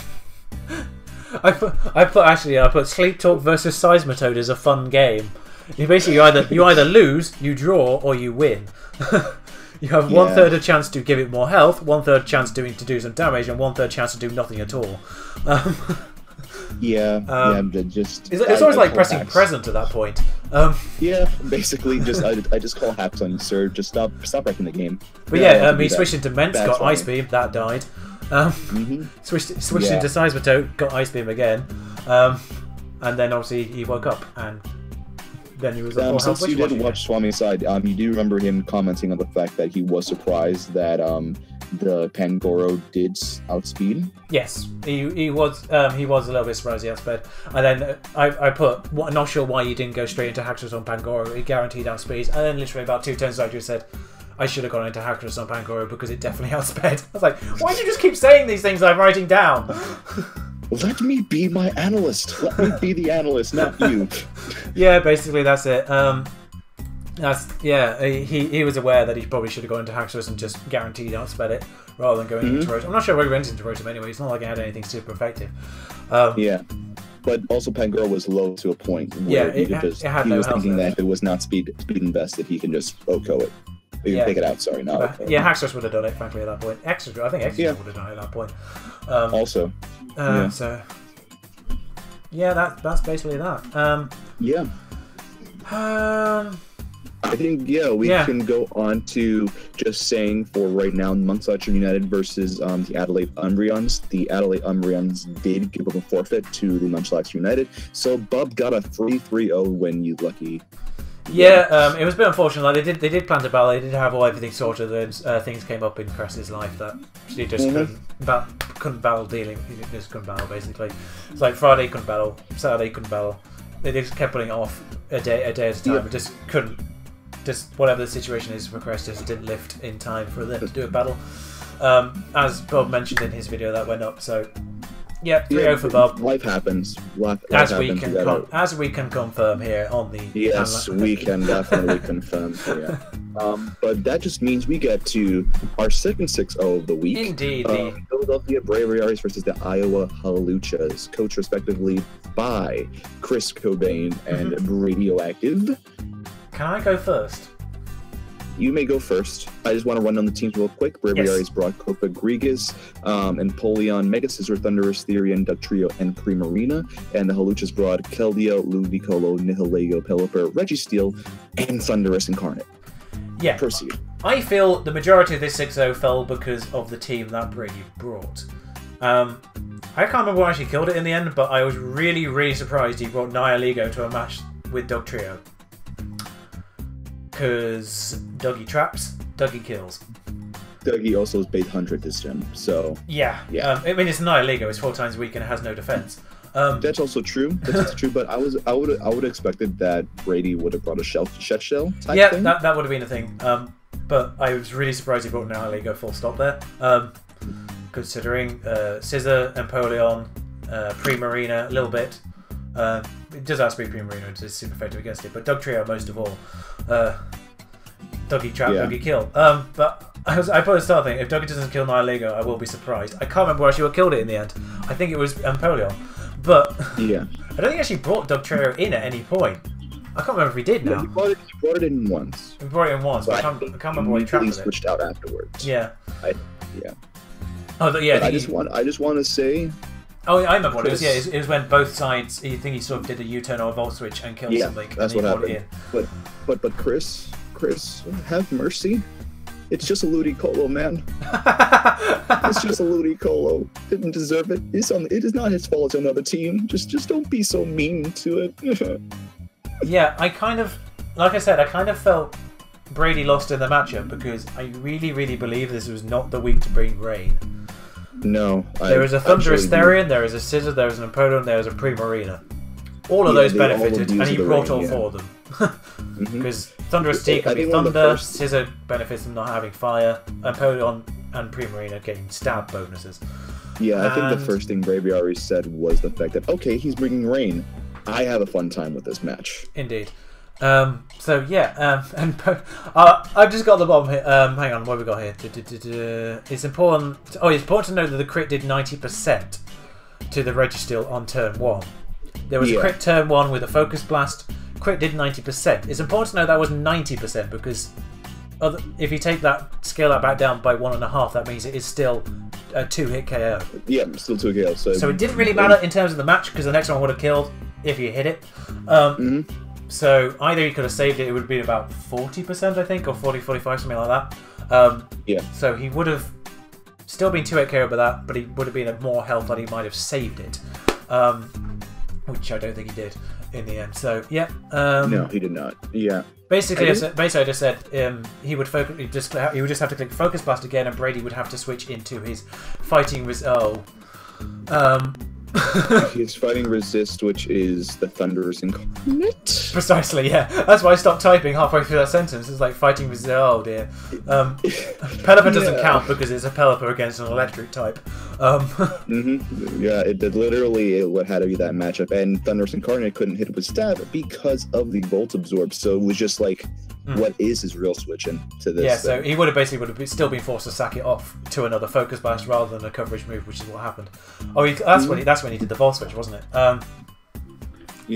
[SPEAKER 2] I put Sleep Talk versus Seismitoad as a fun game. You basically you either lose, you draw, or you win. You have 1/3 a chance to give it more health, 1/3 chance to do some damage, and 1/3 chance to do nothing at all. It's always like pressing hacks. Present at that point.
[SPEAKER 1] Yeah, basically, I just call hacks on you, sir. Just stop wrecking the game.
[SPEAKER 2] But he switched into Mence, got Ice Beam, that died. Switched into Seismitoad, got Ice Beam again, and then obviously he woke up, and then he was.
[SPEAKER 1] Since you didn't watch Swami's side, you do remember him commenting on the fact that he was surprised that the Pangoro did outspeed.
[SPEAKER 2] Yes, he was a little bit surprised he outsped. And then I put, not sure why you didn't go straight into Haxorus on Pangoro. It guaranteed outspeeds. And then literally about 2 turns later, I just said, I should have gone into Haxorus on Pangoro because it definitely outsped. I was like, why do you just keep saying these things I'm writing down?
[SPEAKER 1] Let me be my analyst. Let me be the analyst, not you.
[SPEAKER 2] Yeah, basically that's it. He was aware that he probably should have gone into Haxorus and just guaranteed outsped it rather than going into Rotom. I'm not sure why he went into Rotom anyway. It's not like it had anything super effective.
[SPEAKER 1] Yeah, but also Pangoro was low to a point where he was thinking that if it was not speed invested, he can just OHKO it. You can take it out. Sorry, not.
[SPEAKER 2] Haxorus would have done it. Frankly, at that point, I think Extra would have done it at that point.
[SPEAKER 1] Also.
[SPEAKER 2] So. Yeah, that's basically that.
[SPEAKER 1] I think, we can go on to just saying for right now, MUnKvORL United versus the Adelaide Umbreons. The Adelaide Umbreons did give up a forfeit to the MUnKvORL United, so Bub got a 3-3-0 win, you lucky.
[SPEAKER 2] Yeah, it was a bit unfortunate. Like, they did plan to battle, they did have everything sorted, and things came up in Cress's life that he just couldn't battle dealing. He just couldn't battle, basically. It's like Friday couldn't battle, Saturday couldn't battle. They just kept putting it off a day at a time. It just couldn't. Just whatever the situation is for Crest, just didn't lift in time for them to do a battle. As Bob mentioned in his video, that went up. So, 3-0 for Bob.
[SPEAKER 1] Life happens.
[SPEAKER 2] As we can confirm here on the.
[SPEAKER 1] Yes, we can definitely confirm. Yeah. But that just means we get to our second 6-0 of the week.
[SPEAKER 2] Indeed.
[SPEAKER 1] Philadelphia Braviaries versus the Iowa Hawluchas, coached respectively by Chris Cobain and Radioactive.
[SPEAKER 2] Can I go first?
[SPEAKER 1] You may go first. I just want to run down the teams real quick. Braviaries brought Kofa Grigas, Empoleon, Mega Scissor, Thundurus, Therian, Dugtrio, and Primarina. And the Hawluchas brought Keldeo, Ludicolo, Nihilego, Pelipper, Registeel, and Thundurus Incarnate.
[SPEAKER 2] Yeah.
[SPEAKER 1] Proceed.
[SPEAKER 2] I feel the majority of this 6-0 fell because of the team that Brady brought. I can't remember who actually killed it in the end, but I was really, really surprised he brought Nihilego to a match with Dugtrio. Because Dougie traps, Dougie kills.
[SPEAKER 1] Dougie also is bait 100 this gym, so...
[SPEAKER 2] Yeah. I mean, it's Nihilego, it's 4 times a week and it has no defense.
[SPEAKER 1] That's also true. That's also true, but I would have expected that Brady would have brought a Shed Shell type thing.
[SPEAKER 2] Yeah, that would have been a thing. But I was really surprised he brought Nihilego full stop there. Considering Scissor, Empoleon, Primarina, a little bit. It does have to be Primarina, it's super effective against it, but Dugtrio most of all. Dougie trap, Dougie kill. But I put a start thing, if Dougie doesn't kill Nihilego, I will be surprised. I can't remember actually what killed it in the end. I think it was Empoleon. But I don't think he actually brought Dugtrio in at any point. I can't remember if he did now.
[SPEAKER 1] He brought it in once.
[SPEAKER 2] He brought it in once, but I can't remember what he trapped with it.
[SPEAKER 1] Switched out afterwards.
[SPEAKER 2] Yeah.
[SPEAKER 1] I just want to say...
[SPEAKER 2] Oh, I remember what it was. Yeah, it was when both sides. I think he sort of did a U-turn or a Volt Switch and killed something.
[SPEAKER 1] That's what happened. But Chris, have mercy. It's just a Ludicolo, man. It's just a Ludicolo. Didn't deserve it. It is not his fault. It's another team. Just don't be so mean to it.
[SPEAKER 2] Yeah, like I said, I kind of felt Brady lost in the matchup because I really, really believe this was not the week to bring Rain.
[SPEAKER 1] No.
[SPEAKER 2] There is a Thundurus Therian, there is a Scissor, there is an Empoleon, there is a Primarina. All of those benefited, and he brought all 4 of them. Because Thundurus T can be Thunder, Scissor benefits from not having Fire, Empoleon and Primarina getting stab bonuses.
[SPEAKER 1] Yeah, I think the first thing Braviaries said was the fact that, okay, he's bringing Rain. I have a fun time with this match.
[SPEAKER 2] Indeed. And I've just got the bottom here. Hang on, what have we got here? It's important. Oh, it's important to note that the crit did 90% to the Registeel on turn 1. There was a crit turn 1 with a Focus Blast. Crit did 90%. It's important to know that was 90% because if you take that, scale that back down by 1.5, that means it is still a 2-hit KO. Yeah,
[SPEAKER 1] still 2 KO. So
[SPEAKER 2] it didn't really matter in terms of the match because the next one would have killed if you hit it. So either he could have saved it, it would have been about 40%, I think, or 40, 45, something like that. So he would have still been 2-hit KO by that, but he would have been at more health that he might have saved it. Which I don't think he did. in the end. So yeah.
[SPEAKER 1] No, he did not. Yeah.
[SPEAKER 2] Basically, I just said he would focus. He would just have to click Focus Blast again, and Brady would have to switch into his fighting
[SPEAKER 1] He's fighting Resist, which is the Thunderous Incarnate.
[SPEAKER 2] Precisely, yeah. That's why I stopped typing halfway through that sentence. It's like fighting Resist. Oh dear. Pelipper doesn't count because it's a Pelipper against an electric type.
[SPEAKER 1] Yeah, it did literally what had to be that matchup, and Thunderous Incarnate couldn't hit it with stab because of the Volt Absorb. So it was just like, what is his real switch into this?
[SPEAKER 2] Yeah, so he would have still been forced to sack it off to another Focus Blast rather than a coverage move, which is what happened. Oh, that's when he did the Volt Switch, wasn't it?
[SPEAKER 1] Yeah,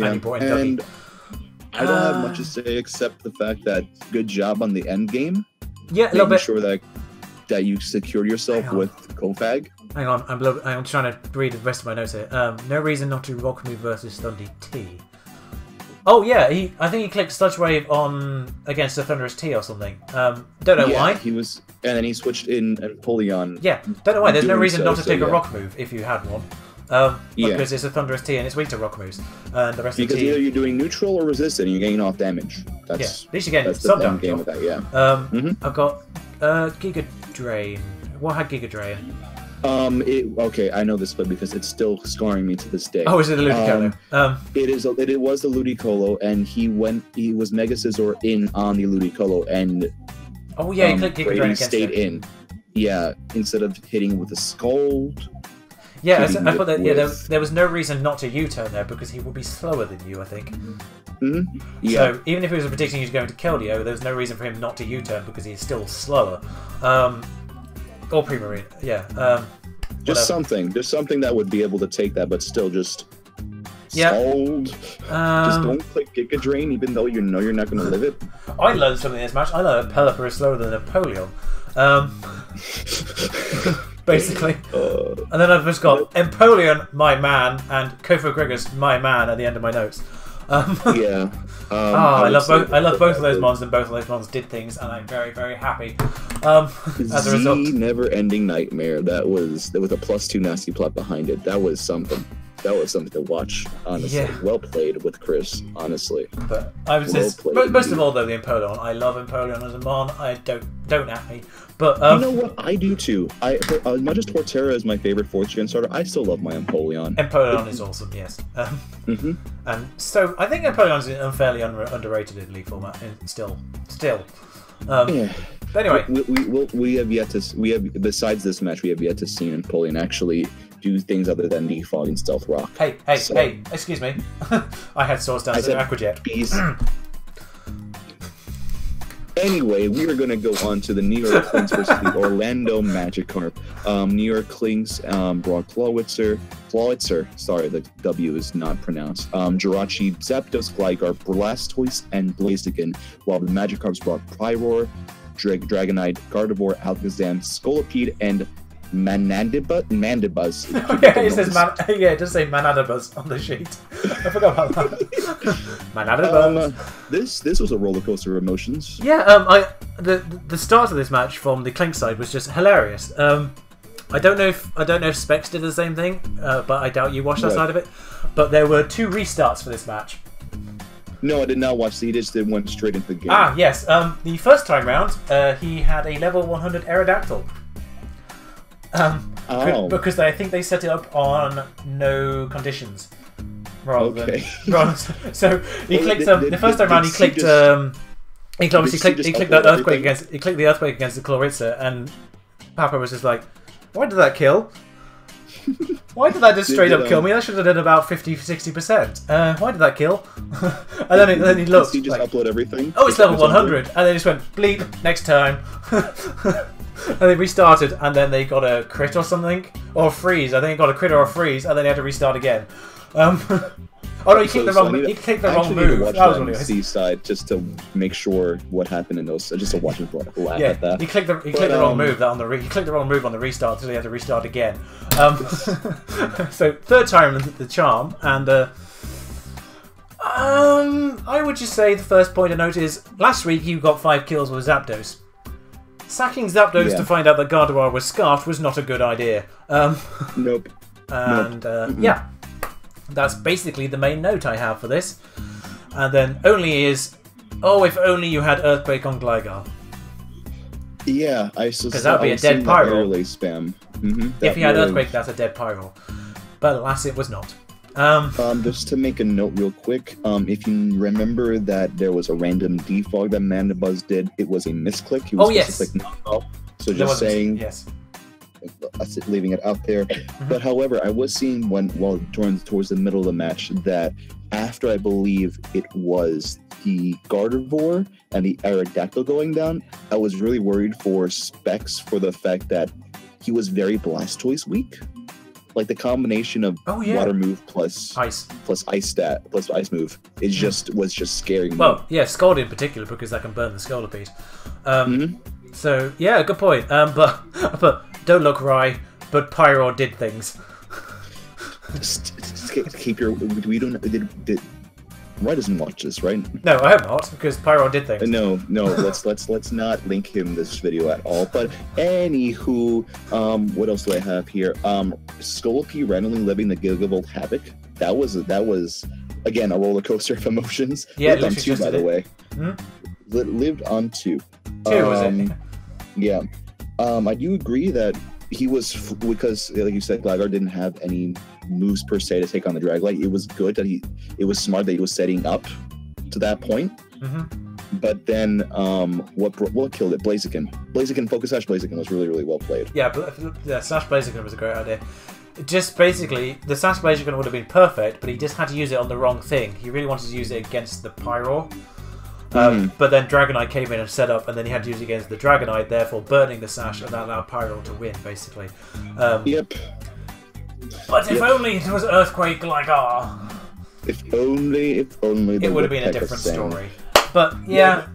[SPEAKER 2] and he brought in
[SPEAKER 1] and I don't have much to say except the fact that good job on the end game.
[SPEAKER 2] Yeah, a little bit.
[SPEAKER 1] Making sure that you secured yourself with COLvCHI.
[SPEAKER 2] Hang on, I'm trying to read the rest of my notes here. No reason not to rock me versus Thundy T. Oh yeah, I think he clicked Sludge Wave on against the Thunderous T or something. Don't know why.
[SPEAKER 1] He was, and then he switched in Empoleon.
[SPEAKER 2] Yeah, don't know why. There's no reason not to take a rock move if you had one. Because it's a Thunderous T and it's weak to rock moves. And the rest
[SPEAKER 1] because
[SPEAKER 2] of the team,
[SPEAKER 1] either you're doing neutral or resist and you're getting off damage. That's,
[SPEAKER 2] at least you're getting
[SPEAKER 1] that's
[SPEAKER 2] some
[SPEAKER 1] the
[SPEAKER 2] damage.
[SPEAKER 1] game with that, yeah.
[SPEAKER 2] I've got Giga Drain. What had Giga Drain?
[SPEAKER 1] Okay, I know this split because it's still scarring me to this day.
[SPEAKER 2] Oh, is it the Ludicolo?
[SPEAKER 1] It was the Ludicolo, and he was Mega Scizor in on the Ludicolo, and
[SPEAKER 2] oh yeah, he clicked Giga Drain against
[SPEAKER 1] stayed in. Yeah, instead of hitting with a Scald.
[SPEAKER 2] Yeah, I thought that there was no reason not to U-turn there because he would be slower than you, I think.
[SPEAKER 1] Yeah.
[SPEAKER 2] So even if he was predicting he was going to Keldeo, there was no reason for him not to U-turn because he's still slower. Or Primarine, yeah.
[SPEAKER 1] Just something that would be able to take that, but still just Scald. Just don't click Giga Drain, even though you know you're not going to live it.
[SPEAKER 2] I learned something in this match. I learned that Pelipper is slower than Napoleon. Basically. And then I've just got Empoleon, my man, and Kofo Gregor's my man at the end of my notes.
[SPEAKER 1] Yeah.
[SPEAKER 2] I love both of those mons, and both of those mons did things, and I'm very, very happy. As a result,
[SPEAKER 1] Never-Ending Nightmare. That was a +2 nasty plot behind it. That was something. That was something to watch. Honestly, well played with Chris. Honestly,
[SPEAKER 2] but I was most of all though the Empoleon. I love Empoleon as a mon. I don't at me, but
[SPEAKER 1] you know what? I do too. As much as Torterra is my favorite 4th-gen starter, I still love my Empoleon.
[SPEAKER 2] Empoleon is awesome. Yes. And so I think Empoleon is unfairly underrated in League format. Still.
[SPEAKER 1] Yeah.
[SPEAKER 2] But anyway,
[SPEAKER 1] we have yet to besides this match we have yet to see Empoleon actually do things other than defog and stealth rock.
[SPEAKER 2] Hey, excuse me. I had source down to Aquajet.
[SPEAKER 1] Anyway, we are going to go on to the New York Klinks versus the Orlando Magikarp. New York Klinks brought Clawitzer, sorry, the W is not pronounced, Jirachi, Zapdos, Gligar, Blastoise, and Blaziken, while the Magikarps brought Pyroar, Dragonite, Gardevoir, Alakazam, Scolipede, and Mandibuzz.
[SPEAKER 2] It says it does say Manadibuzz on the sheet. I forgot about that. Manadibuzz.
[SPEAKER 1] This was a roller coaster of emotions.
[SPEAKER 2] Yeah, the start of this match from the Klink side was just hilarious. I don't know if Specs did the same thing, but I doubt you watched that side of it. But there were 2 restarts for this match.
[SPEAKER 1] No, I did not watch. He just went straight into the game.
[SPEAKER 2] Ah, yes. The first time round, he had a level 100 Aerodactyl. Because I think they set it up on no conditions. So he clicked the first time round. He clicked. He clicked the earthquake against the Clawitzer, and Papa was just like, "Why did that kill? Why did that just straight up kill me? That should have done about 50-60%. Why did that kill?" And then he looked.
[SPEAKER 1] He just upload everything.
[SPEAKER 2] Oh, it's level 100, and they just went bleep next time. And they restarted, and then they got a crit or something, or a freeze. I think it got a crit or a freeze, and then they had to restart again. Oh no, he clicked the wrong. He clicked the wrong move.
[SPEAKER 1] That was on the C side just to make sure what happened in those. Just to watch him laugh at that.
[SPEAKER 2] He clicked the wrong move. He clicked the wrong move on the restart, so he had to restart again. So 3rd time the charm, and I would just say the first point to note is last week you got 5 kills with Zapdos. Sacking Zapdos to find out that Gardevoir was scarfed was not a good idea.
[SPEAKER 1] Nope.
[SPEAKER 2] And yeah. That's basically the main note I have for this. And then only is, oh, if only you had Earthquake on Gligar.
[SPEAKER 1] Yeah,
[SPEAKER 2] because that would be a dead Pyro.
[SPEAKER 1] Spam.
[SPEAKER 2] If you had Earthquake, that's a dead Pyro. But alas, it was not.
[SPEAKER 1] Just to make a note real quick, if you remember that there was a random defog that MIAvLCP did, it was a misclick. He was supposed to click knockoff. So just saying,
[SPEAKER 2] yes.
[SPEAKER 1] Leaving it out there. But however, I was seeing towards the middle of the match that after I believe it was the Gardevoir and the Aerodactyl going down, I was really worried for Specs for the fact that he was very Blastoise weak. Like the combination of Water move plus Ice stat plus Ice move was just scaring me.
[SPEAKER 2] Well, yeah, Scald in particular because that can burn the Scald a piece. So yeah, good point. But don't look Rye, but Pyro did things.
[SPEAKER 1] Just keep your. We don't. Did Rye doesn't watch this, right?
[SPEAKER 2] No, I hope not, because Pyro did things.
[SPEAKER 1] No. Let's not link him this video at all. But anywho, what else do I have here? COLvCHI randomly living the Gigavolt Havoc. That was again a roller coaster of emotions.
[SPEAKER 2] Yeah,
[SPEAKER 1] lived on 2, by the way. Lived on 2.
[SPEAKER 2] 2 was it?
[SPEAKER 1] Yeah. I do agree that he was, because like you said, Gligar didn't have any moves per se to take on the Dragonite. It was good that it was smart that he was setting up to that point. But then what killed it? Blaziken, Focus Sash Blaziken was really, really well played.
[SPEAKER 2] Yeah, Sash Blaziken was a great idea. Just basically, the Sash Blaziken would have been perfect, but he just had to use it on the wrong thing. He really wanted to use it against the Pyro. But then Dragonite came in and set up, and then he had to use it against the Dragonite, therefore burning the Sash, and that allowed Pyro to win, basically.
[SPEAKER 1] Yep.
[SPEAKER 2] But if only it was Earthquake Gligar.
[SPEAKER 1] If only
[SPEAKER 2] it would have been a different story. But yeah,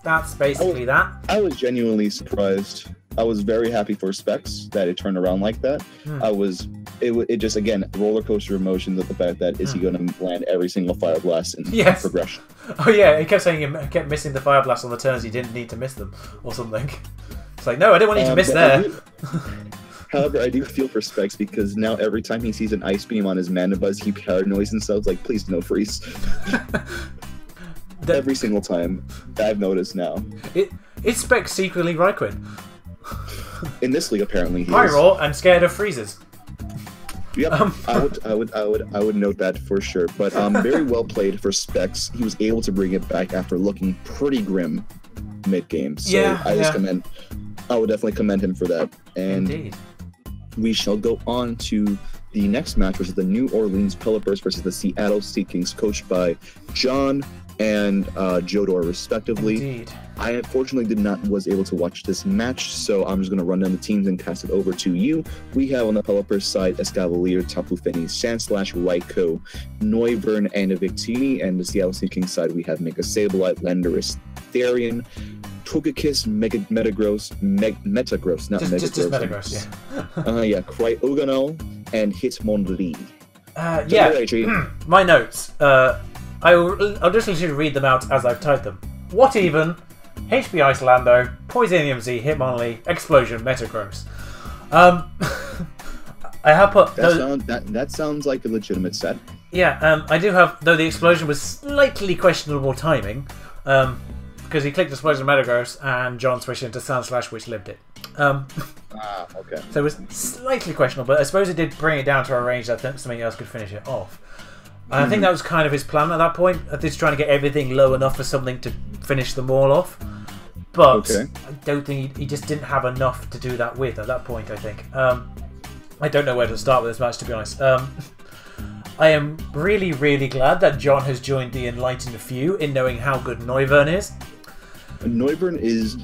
[SPEAKER 2] that's basically that.
[SPEAKER 1] I was genuinely surprised. I was very happy for Specs that it turned around like that. It just, again, roller coaster emotions of the fact that is he going to land every single Fire Blast in progression.
[SPEAKER 2] Oh yeah, he kept saying he kept missing the Fire Blast on the turns he didn't need to miss them or something. It's like, no, I didn't want you to miss there.
[SPEAKER 1] However, I do feel for Specs because now every time he sees an Ice Beam on his Manabuzz, he paranoids himself like, please no freeze. Every single time. I've noticed now.
[SPEAKER 2] It's Specs secretly Raikou.
[SPEAKER 1] In this league, apparently, he
[SPEAKER 2] Pyro and scared of freezes.
[SPEAKER 1] Yep, I would note that for sure. But very well played for Specs. He was able to bring it back after looking pretty grim mid game. So I would definitely commend him for that. And
[SPEAKER 2] indeed.
[SPEAKER 1] We shall go on to the next match, which is the New Orleans Pelipers versus the Seattle Sea Kings, coached by John and Jodor, respectively.
[SPEAKER 2] Indeed.
[SPEAKER 1] I unfortunately was able to watch this match, so I'm just going to run down the teams and pass it over to you. We have on the Pelipers side Escavalier, Tapu Fini, Sandslash, Raikou, Noivern, and Victini, and the Seattle Sea Kings side we have Mega Sableye, Landorus, Therian, Togekiss, Metagross, not Metagross.
[SPEAKER 2] Just Metagross,
[SPEAKER 1] yeah. Cryogonal, and Hitmonlee.
[SPEAKER 2] My notes. I'll just literally read them out as I've typed them. What even? HP Ice Lando, Poisonium Z, Hitmonlee, Explosion, Metagross. I have put...
[SPEAKER 1] That sounds like a legitimate set.
[SPEAKER 2] Yeah, I do have... Though the Explosion was slightly questionable timing, because he clicked Explosion Metagross and John switched into Sandslash, which lived it.
[SPEAKER 1] Okay.
[SPEAKER 2] So it was slightly questionable, but I suppose it did bring it down to a range that something else could finish it off. And I think that was kind of his plan at that point, just trying to get everything low enough for something to finish them all off. But I don't think he just didn't have enough to do that with at that point, I think. I don't know where to start with this match, to be honest. I am really, really glad that John has joined the Enlightened Few in knowing how good Noivern is.
[SPEAKER 1] Noivern is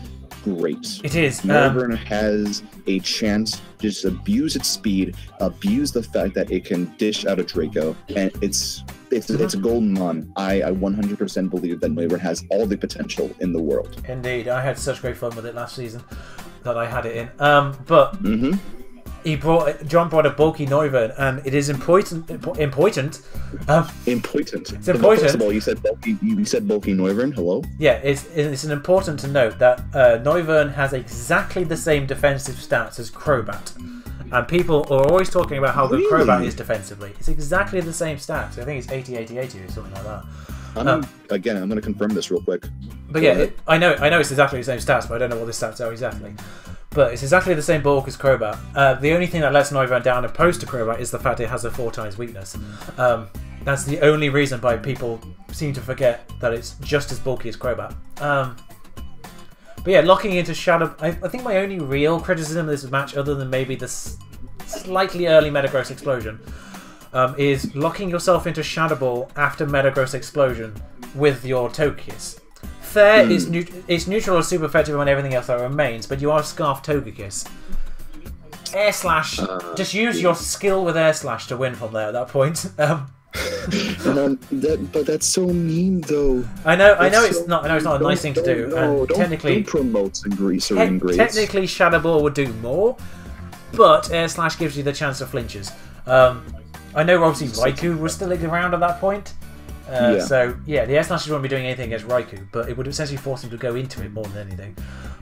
[SPEAKER 1] great.
[SPEAKER 2] It is.
[SPEAKER 1] Noivern has a chance to just abuse its speed, abuse the fact that it can dish out a Draco, and it's a golden mon. I 100% believe that Noivern has all the potential in the world.
[SPEAKER 2] Indeed, I had such great fun with it last season that I had it in. But John brought a bulky Noivern, and it is important.
[SPEAKER 1] Important.
[SPEAKER 2] It's important.
[SPEAKER 1] First of all, you said bulky Noivern. Hello.
[SPEAKER 2] Yeah, it's important to note that Noivern has exactly the same defensive stats as Crobat. And people are always talking about how good
[SPEAKER 1] Really?
[SPEAKER 2] Crobat is defensively. It's exactly the same stats. I think it's 80-80-80 or something like that.
[SPEAKER 1] Again, I'm going to confirm this real quick.
[SPEAKER 2] But yeah, I know it's exactly the same stats, but I don't know what the stats are exactly. But it's exactly the same bulk as Crobat. The only thing that lets Noivern down opposed to Crobat is the fact it has a 4 times weakness. That's the only reason why people seem to forget that it's just as bulky as Crobat. But yeah, locking into Shadow... I think my only real criticism of this match, other than maybe the slightly early Metagross Explosion, is locking yourself into Shadow Ball after Metagross Explosion with your Togekiss. Fair is neutral or super effective on everything else that remains, but you are Scarf Togekiss. Air Slash, just use your skill with Air Slash to win from there at that point.
[SPEAKER 1] But that's so mean, though.
[SPEAKER 2] I know it's not a nice thing to do. And technically,
[SPEAKER 1] don't promote certain grades.
[SPEAKER 2] Technically, Shadow Ball would do more, but Air Slash gives you the chance to flinches. I know obviously Raikou was still around at that point. So yeah, the Air Slashes won't be doing anything against Raikou, but it would essentially force him to go into it more than anything.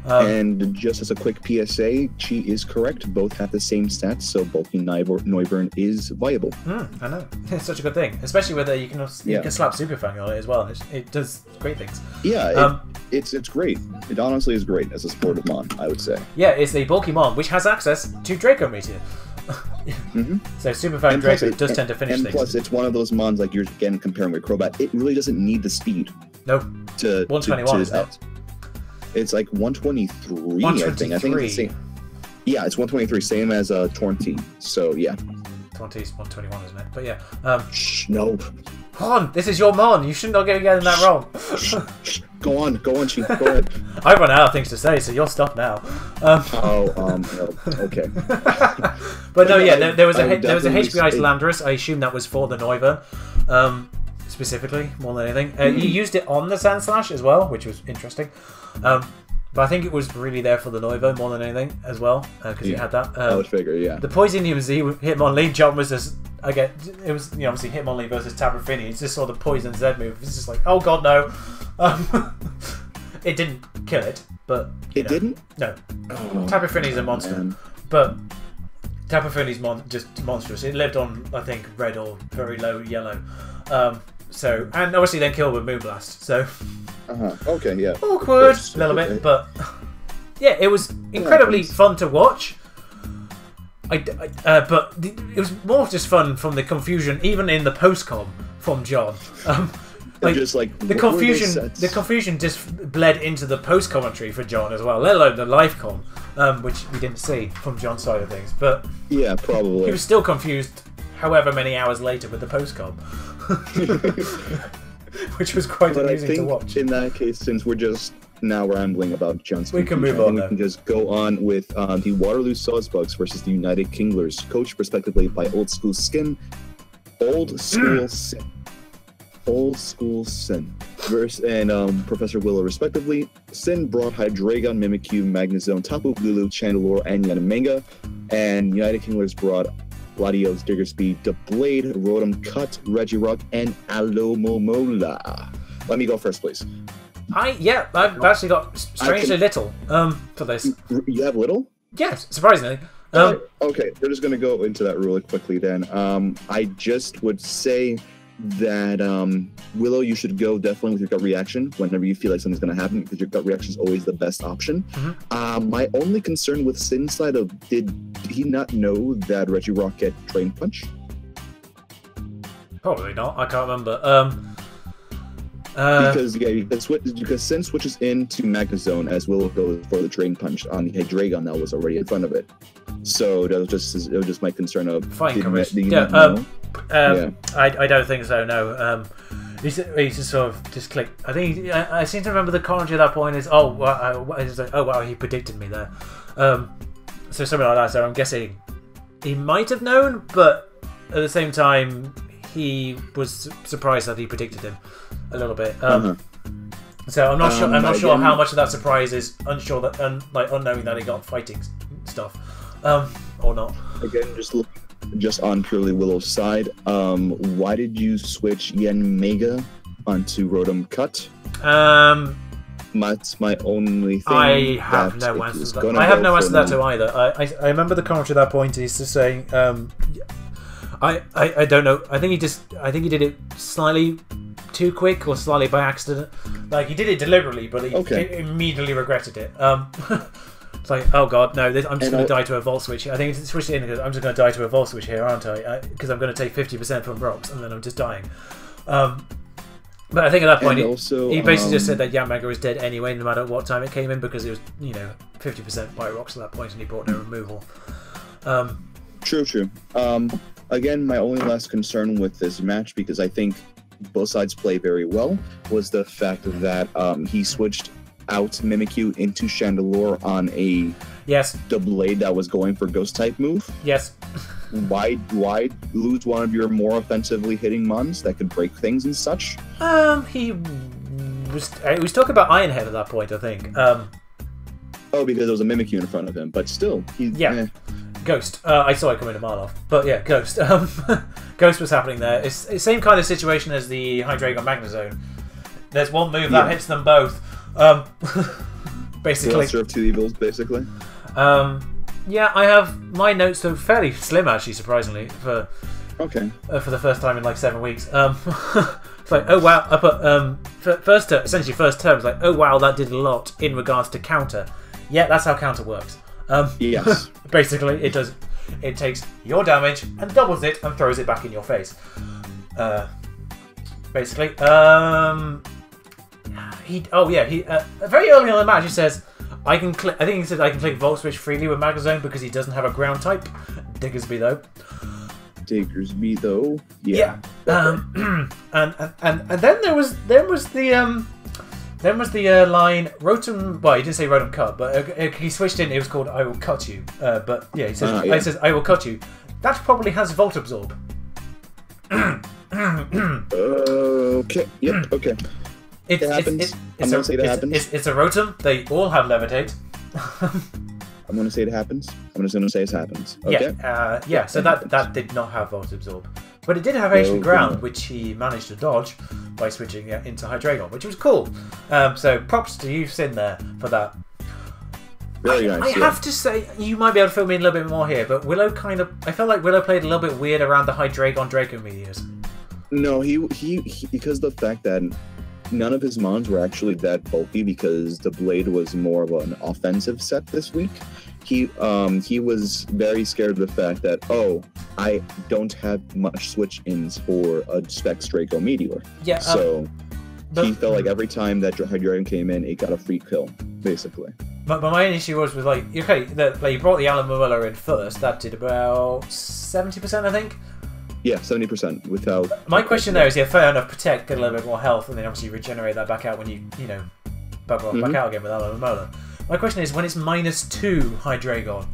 [SPEAKER 1] And just as a quick PSA, Chi is correct. Both have the same stats, so bulky Noivern is viable.
[SPEAKER 2] I know. It's such a good thing, especially whether you can slap Super Fang on it as well. It does great things. Yeah,
[SPEAKER 1] it's great. It honestly is great as a supportive mon, I would say.
[SPEAKER 2] Yeah, it's a bulky mon which has access to Draco Meteor. So Super Fang Draco does tend to finish things.
[SPEAKER 1] And plus, it's one of those mons, like you're again comparing with Crobat, it really doesn't need the speed.
[SPEAKER 2] No. 121 is that?
[SPEAKER 1] It's like 123, I think. I think it's the same. Yeah, it's 123, same as Tornti. So yeah.
[SPEAKER 2] Tornti's 121, isn't it? But yeah.
[SPEAKER 1] No.
[SPEAKER 2] Hon, this is your mon. You should not get getting that wrong.
[SPEAKER 1] Go on, Chi. Go ahead.
[SPEAKER 2] I've run out of things to say, so you're stuck now.
[SPEAKER 1] Okay.
[SPEAKER 2] But no, yeah, there was a HPI Landorus. I assume that was for the Noivern, specifically more than anything. You used it on the Sandslash as well, which was interesting. But I think it was really there for the Noivern more than anything as well, because it had that.
[SPEAKER 1] I would figure, yeah.
[SPEAKER 2] The Poisonium Z Hitmonlee jump was just it was obviously Hitmonlee versus Tapu Fini. It's just saw the Poison Z move. It's just like, oh god, no. It didn't kill it, but
[SPEAKER 1] it didn't.
[SPEAKER 2] No, Tapu Fini's a monster,
[SPEAKER 1] man.
[SPEAKER 2] but Tapu Fini's just monstrous. It lived on, I think, red or very low yellow. So, and obviously then killed with Moonblast. So.
[SPEAKER 1] Okay, yeah.
[SPEAKER 2] Awkward, a little bit, but yeah, it was incredibly fun to watch. But it was more just fun from the confusion, even in the post-com from John. The confusion just bled into the post-commentary for John as well, let alone the live com, which we didn't see from John's side of things. But
[SPEAKER 1] yeah, probably
[SPEAKER 2] he was still confused, however many hours later with the post-com. Which was quite amusing to watch.
[SPEAKER 1] In that case, since we're just now rambling about John's
[SPEAKER 2] we can move on.
[SPEAKER 1] We can just go on with the Waterloo Sawsbugs versus the United Kinglers, coached respectively by Old School Sin, and Professor Willow, respectively. Sin brought Hydreigon, Mimikyu, Magnezone, Tapu Bulu, Chandelure, and Yanimanga, and United Kinglers brought Latios, Diggersby, Blade, Rotom Cut, Regirock, and Alomomola. Let me go first, please.
[SPEAKER 2] I've actually got strangely little for this.
[SPEAKER 1] You have little?
[SPEAKER 2] Yes, surprisingly.
[SPEAKER 1] Okay, we're just going to go into that really quickly then. I just would say that Willow, you should go definitely with your gut reaction whenever you feel like something's going to happen, because your gut reaction is always the best option. My only concern with Sin's side of, did he not know that Regirock get Drain Punch?
[SPEAKER 2] Probably not. I can't remember.
[SPEAKER 1] Because Sin switches into Magnezone as Willow goes for the Drain Punch on the Hydreigon that was already in front of it. So that was just my concern of.
[SPEAKER 2] Fine coverage. I don't think so. No. He just sort of just clicked. I think I seem to remember the commentary at that point is oh wow, he predicted me there. So something like that. So I'm guessing he might have known, but at the same time he was surprised that he predicted him a little bit. So I'm not sure. I'm not sure how much of that surprise is unknowing that he got fighting stuff, or not.
[SPEAKER 1] Again, just on purely Willow's side, why did you switch Yanmega onto Rotom Cut? That's my only thing.
[SPEAKER 2] I have no answer to that. I have no answer to that too either. I remember the commentary at that point. He's just saying, I don't know. I think he did it slightly too quick or slightly by accident. Like, he did it deliberately, but he immediately regretted it. It's like, oh god, no, I'm just going to die to a volt switch. I think it's switched in because I'm just going to die to a volt switch here, aren't I? Because I'm going to take 50% from ROCs and then I'm just dying. But I think at that point, he basically just said that YAMMAGA was dead anyway, no matter what time it came in, because it was, 50% by ROCs at that point, and he brought no removal.
[SPEAKER 1] True. Again, my only last concern with this match, because I think both sides play very well, was the fact that he switched out Mimikyu into Chandelure on a the blade that was going for Ghost type move.
[SPEAKER 2] Yes.
[SPEAKER 1] Why lose one of your more offensively hitting mons that could break things and such?
[SPEAKER 2] He was talking about Iron Head at that point, I think.
[SPEAKER 1] Oh, because there was a Mimikyu in front of him, but still,
[SPEAKER 2] Ghost. I saw it coming a mile off, but yeah, Ghost. Ghost was happening there. It's the same kind of situation as the Hydreigon Magnezone. There's one move that hits them both. Basically.
[SPEAKER 1] Lesser of two evils, basically.
[SPEAKER 2] Yeah, I have my notes are fairly slim actually, surprisingly, for the first time in like 7 weeks. It's like, oh wow, I put essentially first term, it's like, oh wow, that did a lot in regards to counter. Yeah, that's how counter works.
[SPEAKER 1] Yes.
[SPEAKER 2] Basically, it does. It takes your damage and doubles it and throws it back in your face. Basically, he very early on in the match he says, I can click. I think he said I can click Volt Switch freely with Magnezone because he doesn't have a ground type. Diggersby though.
[SPEAKER 1] Yeah.
[SPEAKER 2] And then there was the line Rotom. Well, he didn't say Rotom Cut, but he switched in. It was called I Will Cut You. But yeah, he says he says I will cut you. That probably has Volt Absorb.
[SPEAKER 1] Okay. Yep. Okay. It happens. I'm gonna say it happens.
[SPEAKER 2] It's a Rotom. They all have Levitate.
[SPEAKER 1] I'm gonna say it happens. I'm just gonna say it happens. Okay.
[SPEAKER 2] Yeah. So that did not have Volt Absorb, but it did have Ancient Ground, which he managed to dodge by switching it into Hydreigon, which was cool. So props to you, Sin, there for that.
[SPEAKER 1] Very nice.
[SPEAKER 2] I have to say, you might be able to fill me in a little bit more here, but Willow I felt like Willow played a little bit weird around the Hydreigon Draco Meteors.
[SPEAKER 1] No, he because of the fact that none of his mons were actually that bulky because the blade was more of an offensive set this week. He was very scared of the fact that, I don't have much switch-ins for a Specs Draco Meteor. Yeah. So he felt like every time that Hydreigon came in, it got a free kill, basically.
[SPEAKER 2] But my issue was with you brought the Alamomilla in first. That did about 70%, I think.
[SPEAKER 1] Yeah, 70% without...
[SPEAKER 2] My question there is, fair enough, Protect, get a little bit more health, and then obviously regenerate that back out when you bubble back out again with Alamomilla. My question is, when it's -2 Hydreigon,